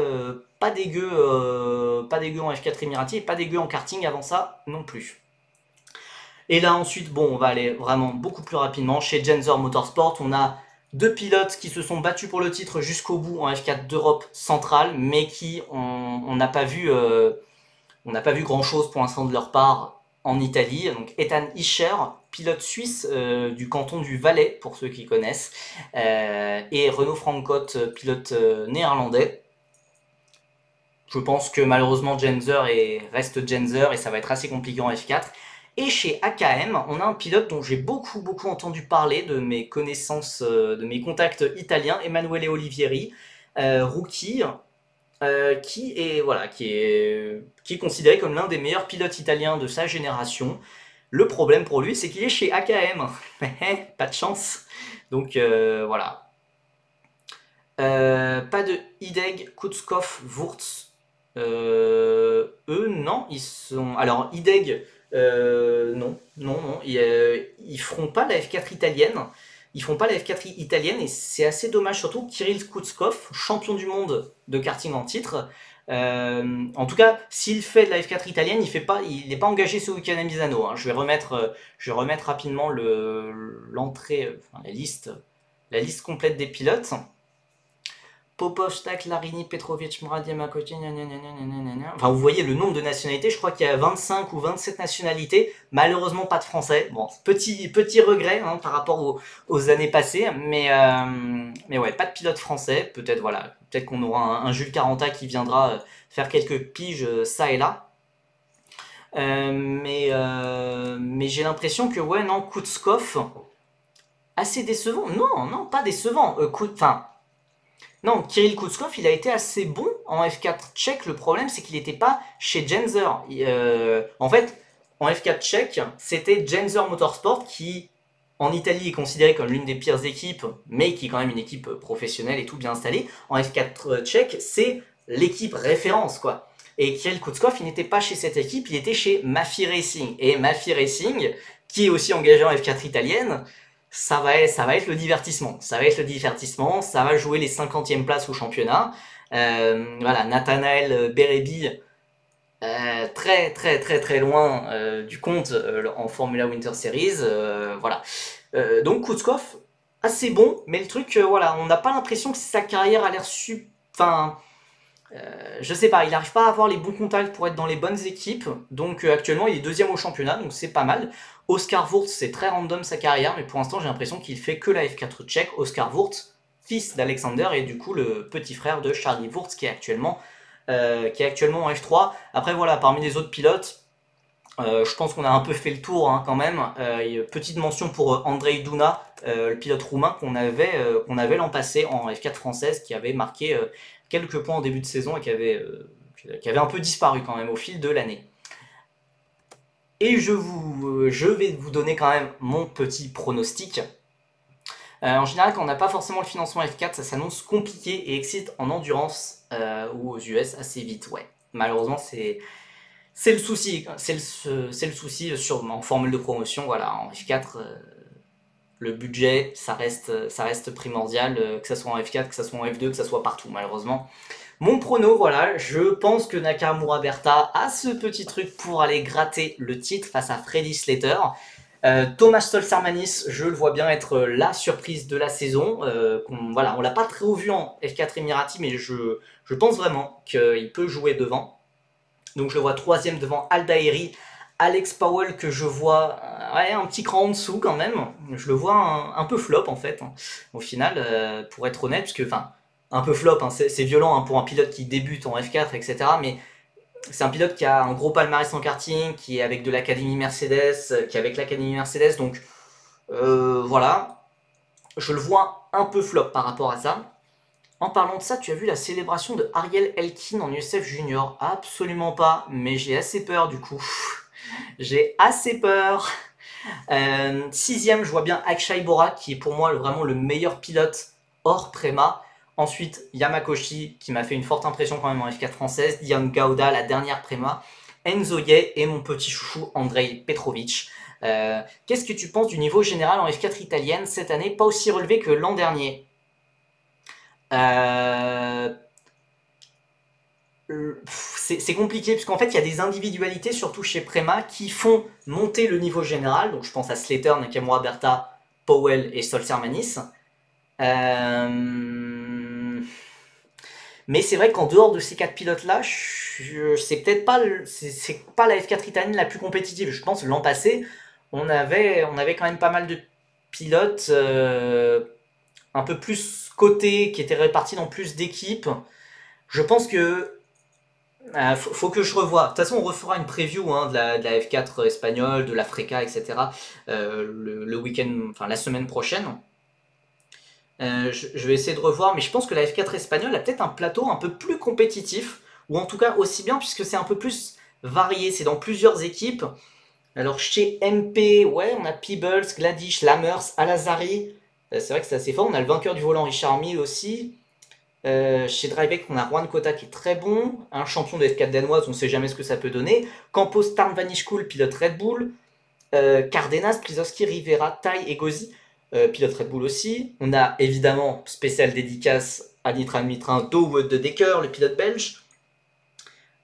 dégueu en F4 Emirati et pas dégueu en karting avant ça non plus. Et là ensuite, bon, on va aller vraiment beaucoup plus rapidement. Chez Gensor Motorsport, on a deux pilotes qui se sont battus pour le titre jusqu'au bout en F4 d'Europe centrale, mais qui on n'a pas vu grand chose pour l'instant de leur part en Italie. Donc Ethan Ischer, pilote suisse du canton du Valais, pour ceux qui connaissent, et Renaud Francotte, pilote néerlandais. Je pense que malheureusement Genzer reste Genzer et ça va être assez compliqué en F4. Et chez AKM, on a un pilote dont j'ai beaucoup entendu parler de mes connaissances, de mes contacts italiens, Emanuele Olivieri, rookie, qui est considéré comme l'un des meilleurs pilotes italiens de sa génération. Le problème pour lui, c'est qu'il est chez AKM. Pas de chance. Donc voilà. Pas de Hideg, Kutskov, Wurz. Eux, non, ils sont. Alors, Hideg, non. Ils feront pas la F4 italienne. Ils font pas la F4 italienne et c'est assez dommage, surtout Kirill Kutskov, champion du monde de karting en titre. En tout cas, s'il fait de la F4 italienne, il n'est pas engagé ce week-end à Misano. Hein. Je vais remettre rapidement la liste complète des pilotes. Popov, Stak, Larini, Petrovic, Murad, Yamakotin, enfin vous voyez le nombre de nationalités, je crois qu'il y a 25 ou 27 nationalités, malheureusement pas de français, bon petit regret hein, par rapport aux années passées, mais ouais, pas de pilote français, peut-être qu'on aura un Jules Caranta qui viendra faire quelques piges ça et là. Mais j'ai l'impression que, ouais, non, Koutskov, assez décevant. Non, non, pas décevant. Enfin, non, Kirill Koutskov, il a été assez bon en F4 tchèque. Le problème, c'est qu'il n'était pas chez Genzer. En fait, en F4 tchèque, c'était Genzer Motorsport qui, en Italie, est considérée comme l'une des pires équipes, mais qui est quand même une équipe professionnelle et tout bien installée. En F4 tchèque, c'est l'équipe référence, quoi. Et Kirill Koutskov, il n'était pas chez cette équipe, il était chez Mafia Racing. Et Mafia Racing, qui est aussi engagé en F4 italienne, ça va être le divertissement. Ça va être le divertissement. Ça va jouer les 50e places au championnat. Voilà, Nathanael Berebi, très très très très loin du compte en Formula Winter Series. Voilà. Donc Koutskov, assez bon, mais le truc, voilà, on n'a pas l'impression que sa carrière a l'air Enfin, je sais pas, il n'arrive pas à avoir les bons contacts pour être dans les bonnes équipes. Donc actuellement, il est deuxième au championnat, donc c'est pas mal. Oscar Wurz, c'est très random sa carrière, mais pour l'instant, j'ai l'impression qu'il fait que la F4 tchèque. Oscar Wurz, fils d'Alexander, et du coup le petit frère de Charlie Wurz, qui est actuellement en F3. Après, voilà, parmi les autres pilotes, je pense qu'on a un peu fait le tour quand même. Petite mention pour Andrei Duna, le pilote roumain qu'on avait l'an passé en F4 française, qui avait marqué quelques points en début de saison et qui avait un peu disparu quand même au fil de l'année. Et je vais vous donner quand même mon petit pronostic. En général, quand on n'a pas forcément le financement F4, ça s'annonce compliqué et excite en endurance ou aux US assez vite. Ouais, malheureusement, c'est le souci. C'est le souci en formule de promotion. Voilà, en F4, le budget, ça reste primordial, que ce soit en F4, que ce soit en F2, que ce soit partout, malheureusement. Mon prono, voilà, je pense que Nakamura Berta a ce petit truc pour aller gratter le titre face à Freddy Slater. Thomas Stolzermanis, je le vois bien être la surprise de la saison. Voilà, on l'a pas très haut vu en F4 Emirati, mais je pense vraiment qu'il peut jouer devant. Donc je le vois troisième devant Aldairi. Alex Powell que je vois un petit cran en dessous quand même. Je le vois un peu flop en fait, au final, pour être honnête, parce que, enfin, un peu flop, c'est violent pour un pilote qui débute en F4, etc. Mais c'est un pilote qui a un gros palmarès en karting, qui est avec de l'Académie Mercedes, qui est avec l'Académie Mercedes, donc voilà. Je le vois un peu flop par rapport à ça. En parlant de ça, tu as vu la célébration de Ariel Elkin en USF Junior? Absolument pas, mais j'ai assez peur du coup. J'ai assez peur. Sixième, je vois bien Akshay Bora, qui est pour moi vraiment le meilleur pilote hors Prema. Ensuite, Yamakoshi, qui m'a fait une forte impression quand même en F4 française. Dion Gauda, la dernière Prema. Enzo Ye et mon petit chouchou Andrei Petrovic. Qu'est-ce que tu penses du niveau général en F4 italienne cette année? Pas aussi relevé que l'an dernier. C'est compliqué, puisqu'en fait, il y a des individualités, surtout chez Prema, qui font monter le niveau général. Donc, je pense à Slater, Nakamura Berta, Powell et Stolzermanis. Mais c'est vrai qu'en dehors de ces quatre pilotes-là, c'est peut-être pas, c'est pas la F4 italienne la plus compétitive. Je pense l'an passé, on avait quand même pas mal de pilotes un peu plus cotés, qui étaient répartis dans plus d'équipes. Je pense que faut que je revoie. De toute façon, on refera une preview de la F4 espagnole, de la Freca, etc. Le week-end, enfin la semaine prochaine. Je vais essayer de revoir, mais je pense que la F4 espagnole a peut-être un plateau un peu plus compétitif, ou en tout cas aussi bien, puisque c'est un peu plus varié, c'est dans plusieurs équipes. Alors chez MP, ouais, on a Peebles, Gladish, Lammers, Alazari. C'est vrai que c'est assez fort. On a le vainqueur du volant Richard Mille aussi. Chez Drybeck, on a Juan Cota qui est très bon, un champion de F4 danoise, on ne sait jamais ce que ça peut donner. Campos, Tarnvanishkul, pilote Red Bull. Cardenas, Pliszowski, Rivera, Tai et Gozi, pilote Red Bull aussi. On a évidemment spécial dédicace à Nitran Mitrin, Douwe de Decker, le pilote belge.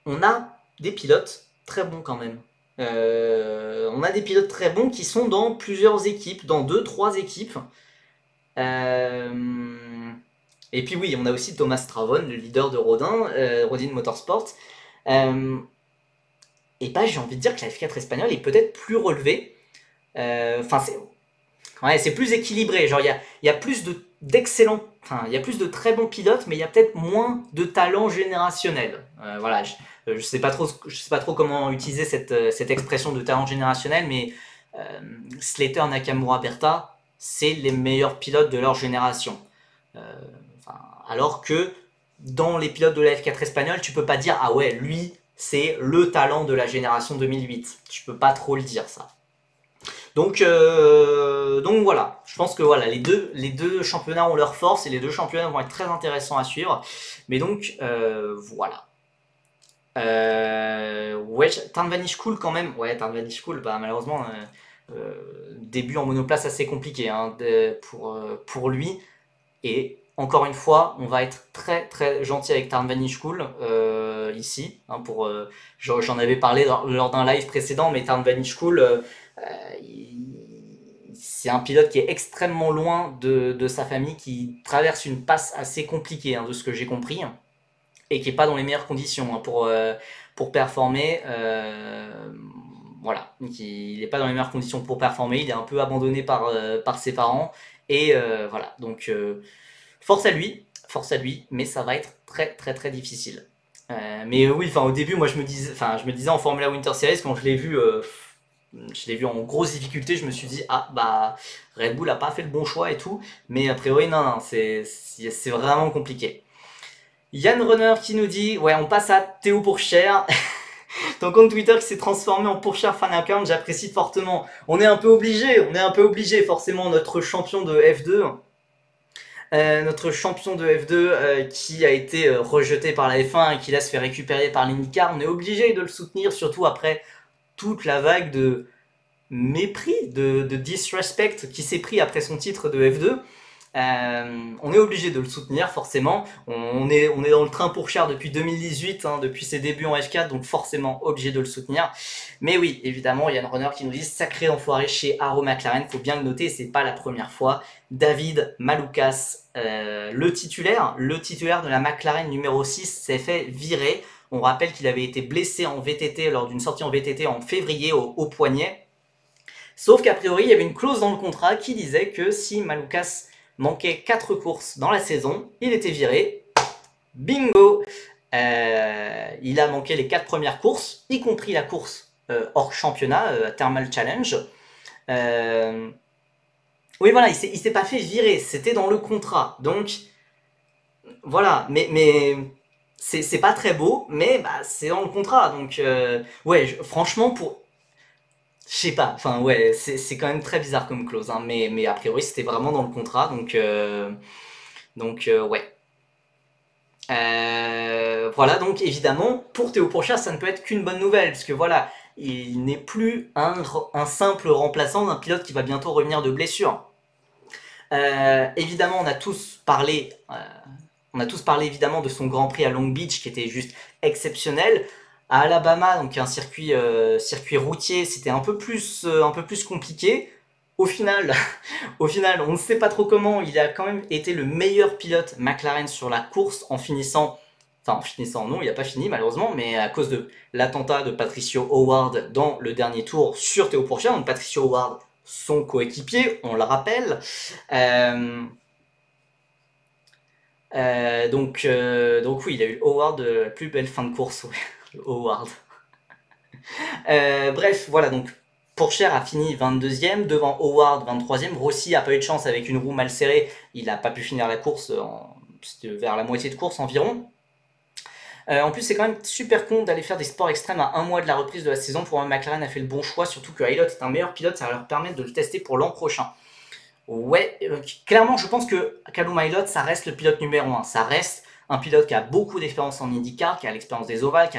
On a des pilotes très bons quand même. On a des pilotes très bons qui sont dans plusieurs équipes, dans 2-3 équipes. Et puis oui, on a aussi Thomas Stravon, le leader de Rodin Motorsport. Et bah j'ai envie de dire que la F4 espagnole est peut-être plus relevée. Enfin, Ouais, c'est plus équilibré. Genre, il y a plus d'excellents, enfin, il y a plus de très bons pilotes, mais il y a peut-être moins de talent générationnel. Voilà, je sais pas trop, je sais pas trop comment utiliser cette expression de talent générationnel, mais Slater, Nakamura, Berta, c'est les meilleurs pilotes de leur génération. Euh, enfin, alors que dans les pilotes de la F4 espagnole, tu peux pas dire ah ouais, lui, c'est le talent de la génération 2008. Tu peux pas trop le dire ça. Donc voilà, je pense que voilà, les deux championnats ont leur force et les deux championnats vont être très intéressants à suivre. Mais donc voilà. Ouais, Tarn Van Cool quand même. Ouais, Tarn Van Cool, bah, malheureusement, début en monoplace assez compliqué hein, pour lui. Et encore une fois, on va être très très gentil avec Tarn Van Cool ici. Hein, j'en avais parlé lors d'un live précédent, mais Tarn Van Cool, c'est un pilote qui est extrêmement loin de sa famille, qui traverse une passe assez compliquée, hein, de ce que j'ai compris, et qui n'est pas dans les meilleures conditions hein, pour performer. Voilà, il n'est pas dans les meilleures conditions pour performer, il est un peu abandonné par ses parents, et voilà, donc force à lui, mais ça va être très très très difficile. Mais oui, enfin au début, moi je me disais en Formula Winter Series quand je l'ai vu en grosse difficulté, je me suis dit ah bah Red Bull a pas fait le bon choix et tout, mais a priori non, c'est vraiment compliqué. Yann Runner qui nous dit ouais on passe à Théo Pourchaire. Ton compte Twitter qui s'est transformé en Pourchaire fan account, j'apprécie fortement. On est un peu obligé forcément notre champion de F2. Notre champion de F2 qui a été rejeté par la F1 et qui là se fait récupérer par l'IndyCar, on est obligé de le soutenir, surtout après toute la vague de mépris, de disrespect qui s'est pris après son titre de F2. On est obligé de le soutenir forcément. On est dans le train pour cher depuis 2018, hein, depuis ses débuts en F4, donc forcément obligé de le soutenir. Mais oui, évidemment, il y a un runner qui nous dit sacré enfoiré chez Arrow McLaren, faut bien le noter, c'est pas la première fois. David Malukas, le titulaire de la McLaren numéro 6, s'est fait virer. On rappelle qu'il avait été blessé en VTT lors d'une sortie en VTT en février au poignet. Sauf qu'a priori, il y avait une clause dans le contrat qui disait que si Malukas manquait 4 courses dans la saison, il était viré. Bingo. Il a manqué les 4 premières courses, y compris la course hors championnat, Thermal Challenge. Oui, voilà, il s'est pas fait virer, c'était dans le contrat. Donc, voilà, mais c'est pas très beau, mais bah, c'est dans le contrat. Donc, ouais, franchement, je sais pas, enfin ouais, c'est quand même très bizarre comme clause, hein, mais a priori c'était vraiment dans le contrat, donc ouais. Voilà, donc évidemment, pour Théo Pourchaire, ça ne peut être qu'une bonne nouvelle, parce que voilà, il n'est plus un simple remplaçant d'un pilote qui va bientôt revenir de blessure. Évidemment, on a tous parlé évidemment de son Grand Prix à Long Beach qui était juste exceptionnel. À Alabama, donc un circuit routier, c'était un peu plus compliqué. Au final, on ne sait pas trop comment, il a quand même été le meilleur pilote McLaren sur la course en finissant, non, il n'a pas fini malheureusement, mais à cause de l'attentat de Patricio Howard dans le dernier tour sur Théo Pourchaire. Donc Patricio Howard, son coéquipier, on le rappelle. Donc oui, il a eu Howard, la plus belle fin de course, ouais. Howard. Bref, voilà, donc Pourchaire a fini 22e, devant Howard 23e. Rossi n'a pas eu de chance avec une roue mal serrée, il n'a pas pu finir la course, vers la moitié de course environ. En plus, c'est quand même super con d'aller faire des sports extrêmes à un mois de la reprise de la saison. Pour moi, McLaren a fait le bon choix, surtout que Aylott est un meilleur pilote, ça va leur permettre de le tester pour l'an prochain. Ouais, clairement, je pense que Callum Aylott, ça reste le pilote numéro 1. Ça reste un pilote qui a beaucoup d'expérience en IndyCar, qui a l'expérience des ovales,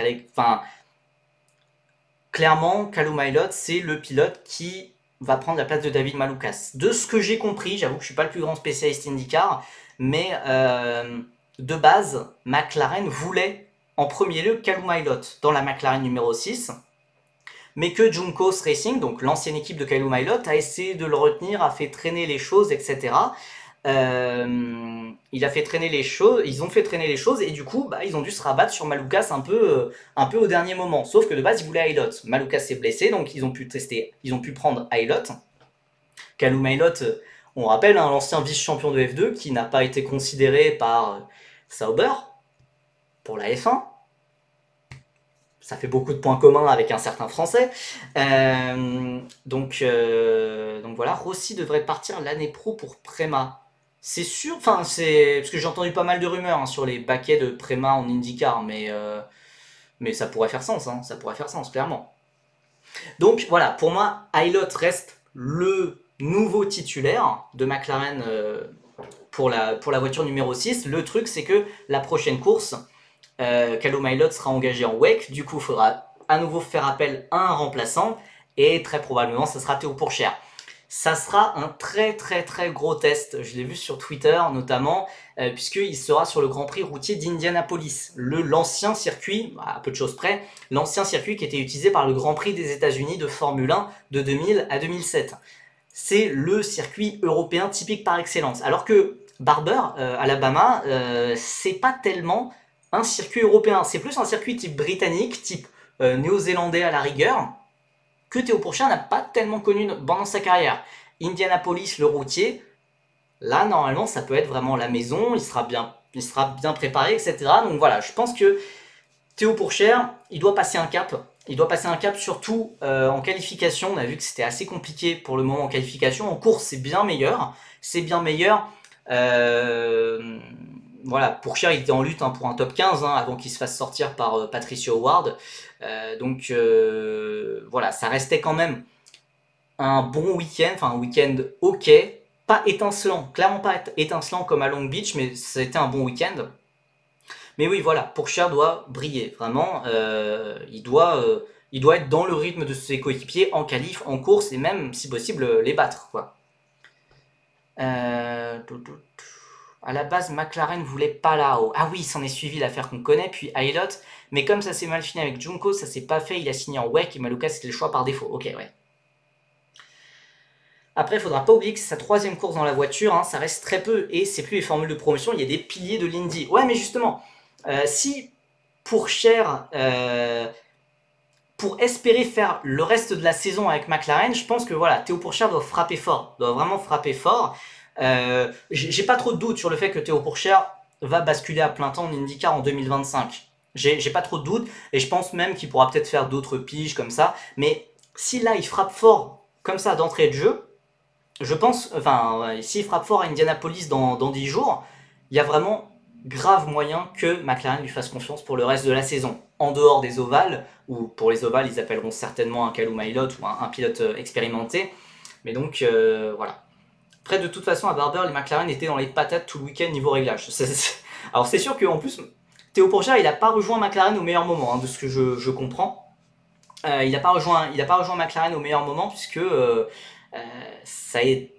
clairement, Callum Aylott, c'est le pilote qui va prendre la place de David Malukas. De ce que j'ai compris, j'avoue que je suis pas le plus grand spécialiste IndyCar, mais de base, McLaren voulait en premier lieu Callum Aylott dans la McLaren numéro 6, mais que Juncos Racing, donc l'ancienne équipe de Callum Aylott, a essayé de le retenir, a fait traîner les choses, etc. Ils ont fait traîner les choses, et du coup, bah, ils ont dû se rabattre sur Malukas un peu au dernier moment. Sauf que de base, ils voulaient Aylott. Malukas s'est blessé, donc ils ont pu prendre Aylott. Callum Ilott, on rappelle, hein, l'ancien vice-champion de F2 qui n'a pas été considéré par Sauber pour la F1. Ça fait beaucoup de points communs avec un certain Français. Donc voilà, Rossi devrait partir l'année pro pour Prema. C'est sûr, enfin, c'est parce que j'ai entendu pas mal de rumeurs hein, sur les baquets de Prema en IndyCar, mais ça pourrait faire sens, hein, ça pourrait faire sens, clairement. Donc voilà, pour moi, Ilott reste le nouveau titulaire de McLaren pour la voiture numéro 6. Le truc, c'est que la prochaine course, Callum Ilott sera engagé en WEC, du coup il faudra à nouveau faire appel à un remplaçant, et très probablement ça sera Théo Pourchaire. Ça sera un très gros test, je l'ai vu sur Twitter notamment, puisqu'il sera sur le Grand Prix routier d'Indianapolis, l'ancien circuit, à peu de choses près, l'ancien circuit qui était utilisé par le Grand Prix des États-Unis de Formule 1 de 2000 à 2007. C'est le circuit européen typique par excellence, alors que Barber, Alabama, c'est pas tellement un circuit européen, c'est plus un circuit type britannique, type néo-zélandais à la rigueur, que Théo Pourchaire n'a pas tellement connu pendant sa carrière. Indianapolis, le routier, là normalement ça peut être vraiment la maison, il sera bien préparé, etc. Donc voilà, je pense que Théo Pourchaire, il doit passer un cap. Il doit passer un cap surtout en qualification. On a vu que c'était assez compliqué pour le moment en qualification. En course, c'est bien meilleur. C'est bien meilleur. Voilà, Pourchaire il était en lutte hein, pour un top 15 hein, avant qu'il se fasse sortir par Patricio Howard. Donc voilà, ça restait quand même un bon week-end, enfin un week-end ok, pas étincelant, clairement pas étincelant comme à Long Beach, mais c'était un bon week-end. Mais oui, voilà, Pourchaire doit briller, vraiment, il doit être dans le rythme de ses coéquipiers en qualif, en course, et même, si possible, les battre, quoi. À la base, McLaren voulait Palao. Ah oui, s'en est suivi l'affaire qu'on connaît, puis Ilott. Mais comme ça s'est mal fini avec Junko, ça s'est pas fait, il a signé en WEC et Maluka c'était le choix par défaut. Ok, ouais. Après, il faudra pas oublier que c'est sa troisième course dans la voiture, hein, ça reste très peu, et c'est plus les formules de promotion, il y a des piliers de l'Indy. Ouais, mais justement, si Pourchaire, pour espérer faire le reste de la saison avec McLaren, je pense que voilà, Théo Pourchaire doit frapper fort, doit vraiment frapper fort. J'ai pas trop de doutes sur le fait que Théo Pourchaire va basculer à plein temps en IndyCar en 2025. J'ai pas trop de doutes, et je pense même qu'il pourra peut-être faire d'autres piges comme ça, mais si là il frappe fort comme ça d'entrée de jeu, je pense, enfin, s'il frappe fort à Indianapolis dans 10 jours, il y a vraiment grave moyen que McLaren lui fasse confiance pour le reste de la saison. En dehors des ovales, ou pour les ovales, ils appelleront certainement un Callum Ilott ou un pilote expérimenté. Mais donc, voilà. Après, de toute façon, à Barber, les McLaren étaient dans les patates tout le week-end niveau réglage. Alors, c'est sûr qu'en plus, Théo Pourchaire, il n'a pas rejoint McLaren au meilleur moment, hein, de ce que je comprends. Il n'a pas rejoint McLaren au meilleur moment, puisque ça est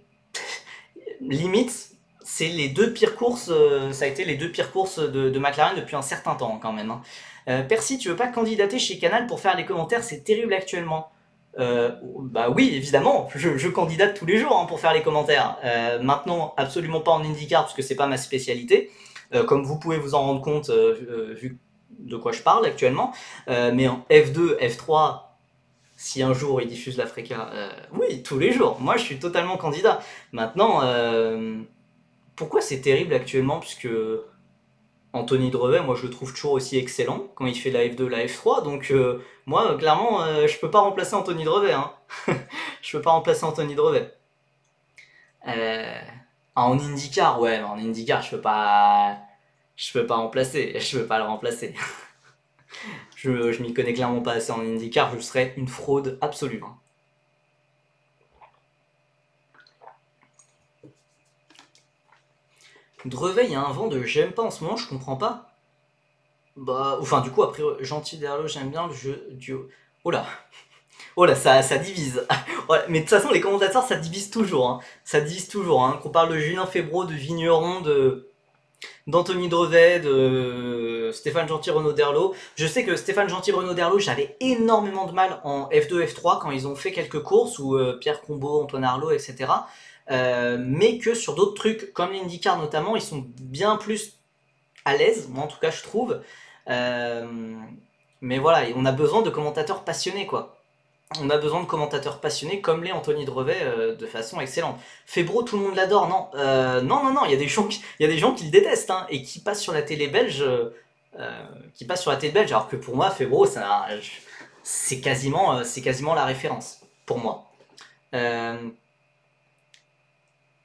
limite, c'est les deux pires courses, ça a été les deux pires courses de McLaren depuis un certain temps quand même. Hein. Percy, tu veux pas candidater chez Canal pour faire les commentaires? C'est terrible actuellement. Bah oui, évidemment, je candidate tous les jours hein, pour faire les commentaires. Maintenant, absolument pas en IndyCar parce que c'est pas ma spécialité, comme vous pouvez vous en rendre compte vu de quoi je parle actuellement. Mais en F2, F3, si un jour ils diffusent la Freca, oui, tous les jours. Moi, je suis totalement candidat. Maintenant, pourquoi c'est terrible actuellement? Puisque Anthony Drevet, moi, je le trouve toujours aussi excellent quand il fait la F2, la F3. Donc, moi, clairement, je peux pas remplacer Anthony Drevet. Hein. Je peux pas remplacer Anthony Drevet. En IndyCar, ouais, en IndyCar, je peux pas remplacer. Je peux pas le remplacer. Je m'y connais clairement pas assez en IndyCar, je serais une fraude absolue. Hein. Drevet, il y a un vent de j'aime pas en ce moment, je comprends pas. Bah, enfin, du coup, après, Gentil Derlo, j'aime bien le jeu duo. Oh là, oh là, ça divise. Ouais, mais de toute façon, les commentateurs, ça divise toujours. Hein. Ça divise toujours. Hein. Qu'on parle de Julien Febvreau, de Vigneron, d'Anthony Drevet, de Stéphane Gentil-Renaud Derlo. Je sais que Stéphane Gentil-Renaud Derlo, j'avais énormément de mal en F2, F3 quand ils ont fait quelques courses, ou Pierre Combeau, Antoine Arlot, etc. Mais que sur d'autres trucs, comme l'IndyCar notamment, ils sont bien plus à l'aise, moi en tout cas je trouve. Mais voilà, on a besoin de commentateurs passionnés quoi. On a besoin de commentateurs passionnés comme l'est Anthony Drevet de façon excellente. Febro, tout le monde l'adore, non non, il y a des gens qui le détestent hein, et qui passent sur la télé belge, alors que pour moi, Febro, c'est quasiment la référence pour moi.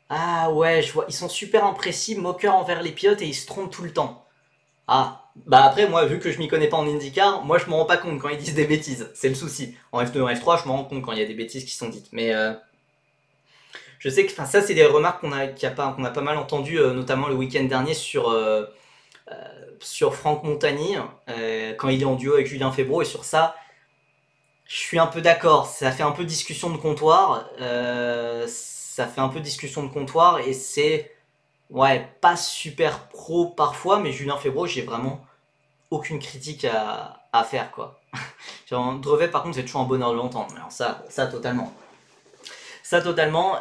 Ah ouais, je vois, ils sont super imprécis, moqueurs envers les pilotes et ils se trompent tout le temps. Ah, bah après, moi, vu que je m'y connais pas en IndyCar, moi je me rends pas compte quand ils disent des bêtises, c'est le souci. En F2 et en F3, je me rends compte quand il y a des bêtises qui sont dites. Mais je sais que ça, c'est des remarques qu'on a pas mal entendues, notamment le week-end dernier sur Franck Montagny, quand il est en duo avec Julien Febro, et sur ça, je suis un peu d'accord, ça fait un peu discussion de comptoir, et c'est, ouais, pas super pro parfois, mais Julien Febro, j'ai vraiment aucune critique à faire, quoi. Genre, Drevet, par contre, c'est toujours un bonheur de l'entendre, mais alors ça totalement. Ça totalement.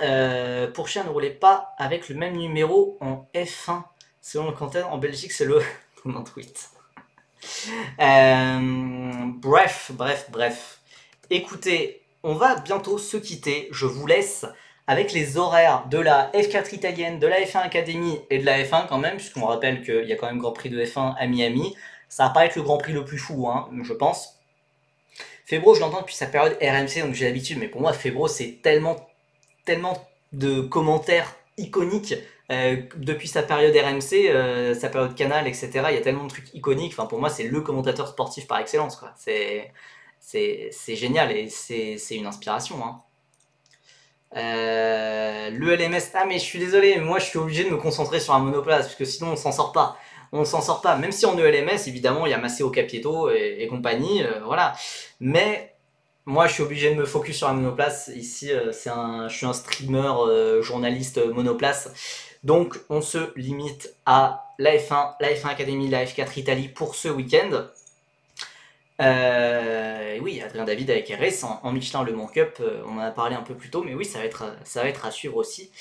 Pourchia ne roulait pas avec le même numéro en F1. Selon le Canton, en Belgique, c'est le... Mon tweet. Bref. Écoutez, on va bientôt se quitter. Je vous laisse avec les horaires de la F4 italienne, de la F1 Academy et de la F1 quand même, puisqu'on rappelle qu'il y a quand même Grand Prix de F1 à Miami. Ça va pas être le Grand Prix le plus fou, hein, je pense. Febro, je l'entends depuis sa période RMC, donc j'ai l'habitude, mais pour moi, Febro, c'est tellement de commentaires iconiques depuis sa période RMC, sa période Canal, etc. Il y a tellement de trucs iconiques. Enfin, pour moi, c'est le commentateur sportif par excellence, quoi. C'est génial et c'est une inspiration. Hein. Le LMS, ah mais je suis désolé, moi je suis obligé de me concentrer sur un monoplace parce que sinon on s'en sort pas. On s'en sort pas, même si en ELMS, évidemment, il y a Maceo Capieto et compagnie, voilà. Mais moi, je suis obligé de me focus sur la monoplace. Ici, je suis un streamer, journaliste monoplace. Donc, on se limite à la F1, la F1 Academy, la F4 Italie pour ce week-end. Oui, Adrien David avec RS en Michelin Le Mans Cup, on en a parlé un peu plus tôt, mais oui, ça va être à suivre aussi.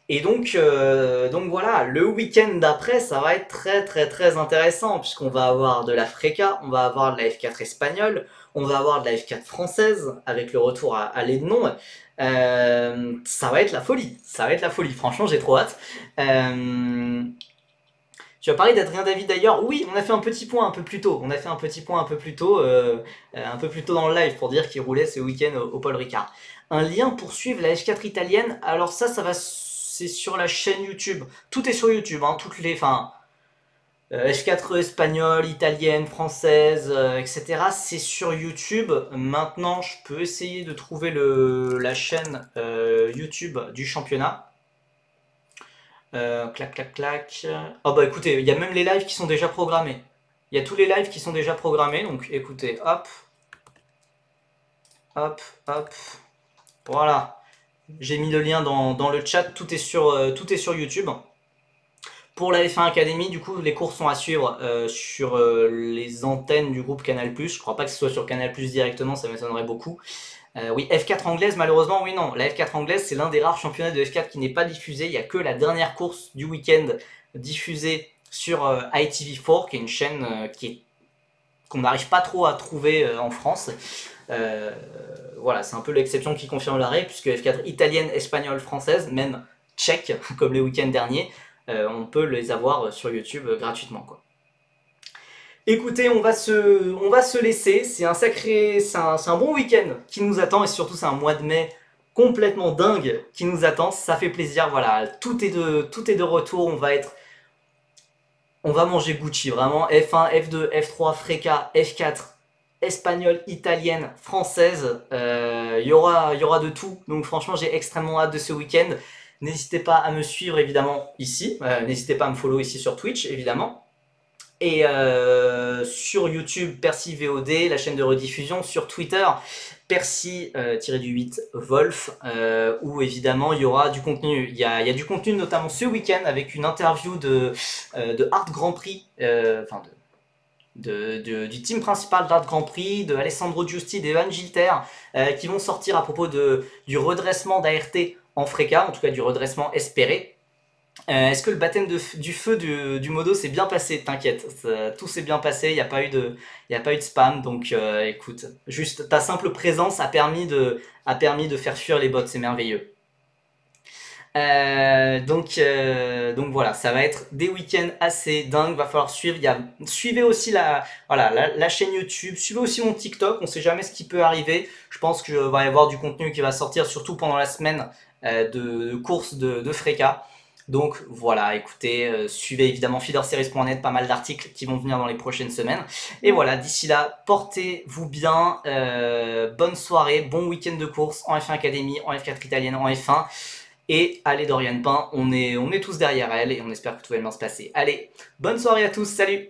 Et donc voilà, le week-end d'après, ça va être très intéressant, puisqu'on va avoir de la Freca, on va avoir de la F4 espagnole, on va avoir de la F4 française, avec le retour à l'Ednon. Ça va être la folie, franchement j'ai trop hâte. Tu as parlé d'Adrien David d'ailleurs, oui, on a fait un petit point un peu plus tôt, un peu plus tôt dans le live pour dire qu'il roulait ce week-end au Paul Ricard. Un lien pour suivre la F4 italienne, alors c'est sur la chaîne YouTube, tout est sur YouTube, hein, F4 espagnole, italienne, française, etc. C'est sur YouTube. Maintenant, je peux essayer de trouver la chaîne YouTube du championnat. Clac. Oh bah écoutez, il y a même les lives qui sont déjà programmés. Il y a tous les lives qui sont déjà programmés, donc écoutez, hop. Voilà. J'ai mis le lien dans le chat, tout est sur YouTube. Pour la F1 Academy, du coup, les courses sont à suivre sur les antennes du groupe Canal+. Je crois pas que ce soit sur Canal+, directement, ça m'étonnerait beaucoup. Oui, F4 anglaise, malheureusement, oui, non. La F4 anglaise, c'est l'un des rares championnats de F4 qui n'est pas diffusé. Il n'y a que la dernière course du week-end diffusée sur ITV4, qui est une chaîne qu'on n'arrive pas trop à trouver en France. Voilà, c'est un peu l'exception qui confirme la règle, puisque F4 italienne, espagnole, française, même tchèque, comme les week-ends derniers, on peut les avoir sur YouTube gratuitement, quoi. Écoutez, on va se laisser. C'est un bon week-end qui nous attend et surtout c'est un mois de mai complètement dingue qui nous attend. Ça fait plaisir. Voilà, tout est de retour. On va manger Gucci vraiment. F1, F2, F3, Freca, F4, espagnole, italienne, française. Il y aura de tout. Donc franchement, j'ai extrêmement hâte de ce week-end. N'hésitez pas à me suivre évidemment ici. N'hésitez pas à me follow ici sur Twitch évidemment. Et sur YouTube, Percy VOD, la chaîne de rediffusion, sur Twitter, Percy-8 Wolf, où évidemment il y aura du contenu. Il y a du contenu notamment ce week-end avec une interview de Art Grand Prix, du team principal d'Art Grand Prix, de Alessandro Giusti, d'Evan Gilter, qui vont sortir à propos du redressement d'ART en Freca, en tout cas du redressement espéré. Est-ce que le baptême du feu du modo s'est bien passé? T'inquiète, tout s'est bien passé, il y a pas eu de spam, donc écoute, juste ta simple présence a permis de faire fuir les bots, c'est merveilleux. Donc voilà, ça va être des week-ends assez dingues, va falloir suivre. Suivez aussi voilà, la chaîne YouTube, suivez aussi mon TikTok, on sait jamais ce qui peut arriver. Je pense qu'il va y avoir du contenu qui va sortir, surtout pendant la semaine de course de Freka. Donc voilà, écoutez, suivez évidemment feederseries.net, pas mal d'articles qui vont venir dans les prochaines semaines. Et voilà, d'ici là, portez-vous bien, bonne soirée, bon week-end de course en F1 Academy, en F4 italienne, en F1. Et allez Dorian Pain, on est tous derrière elle et on espère que tout va bien se passer. Allez, bonne soirée à tous, salut!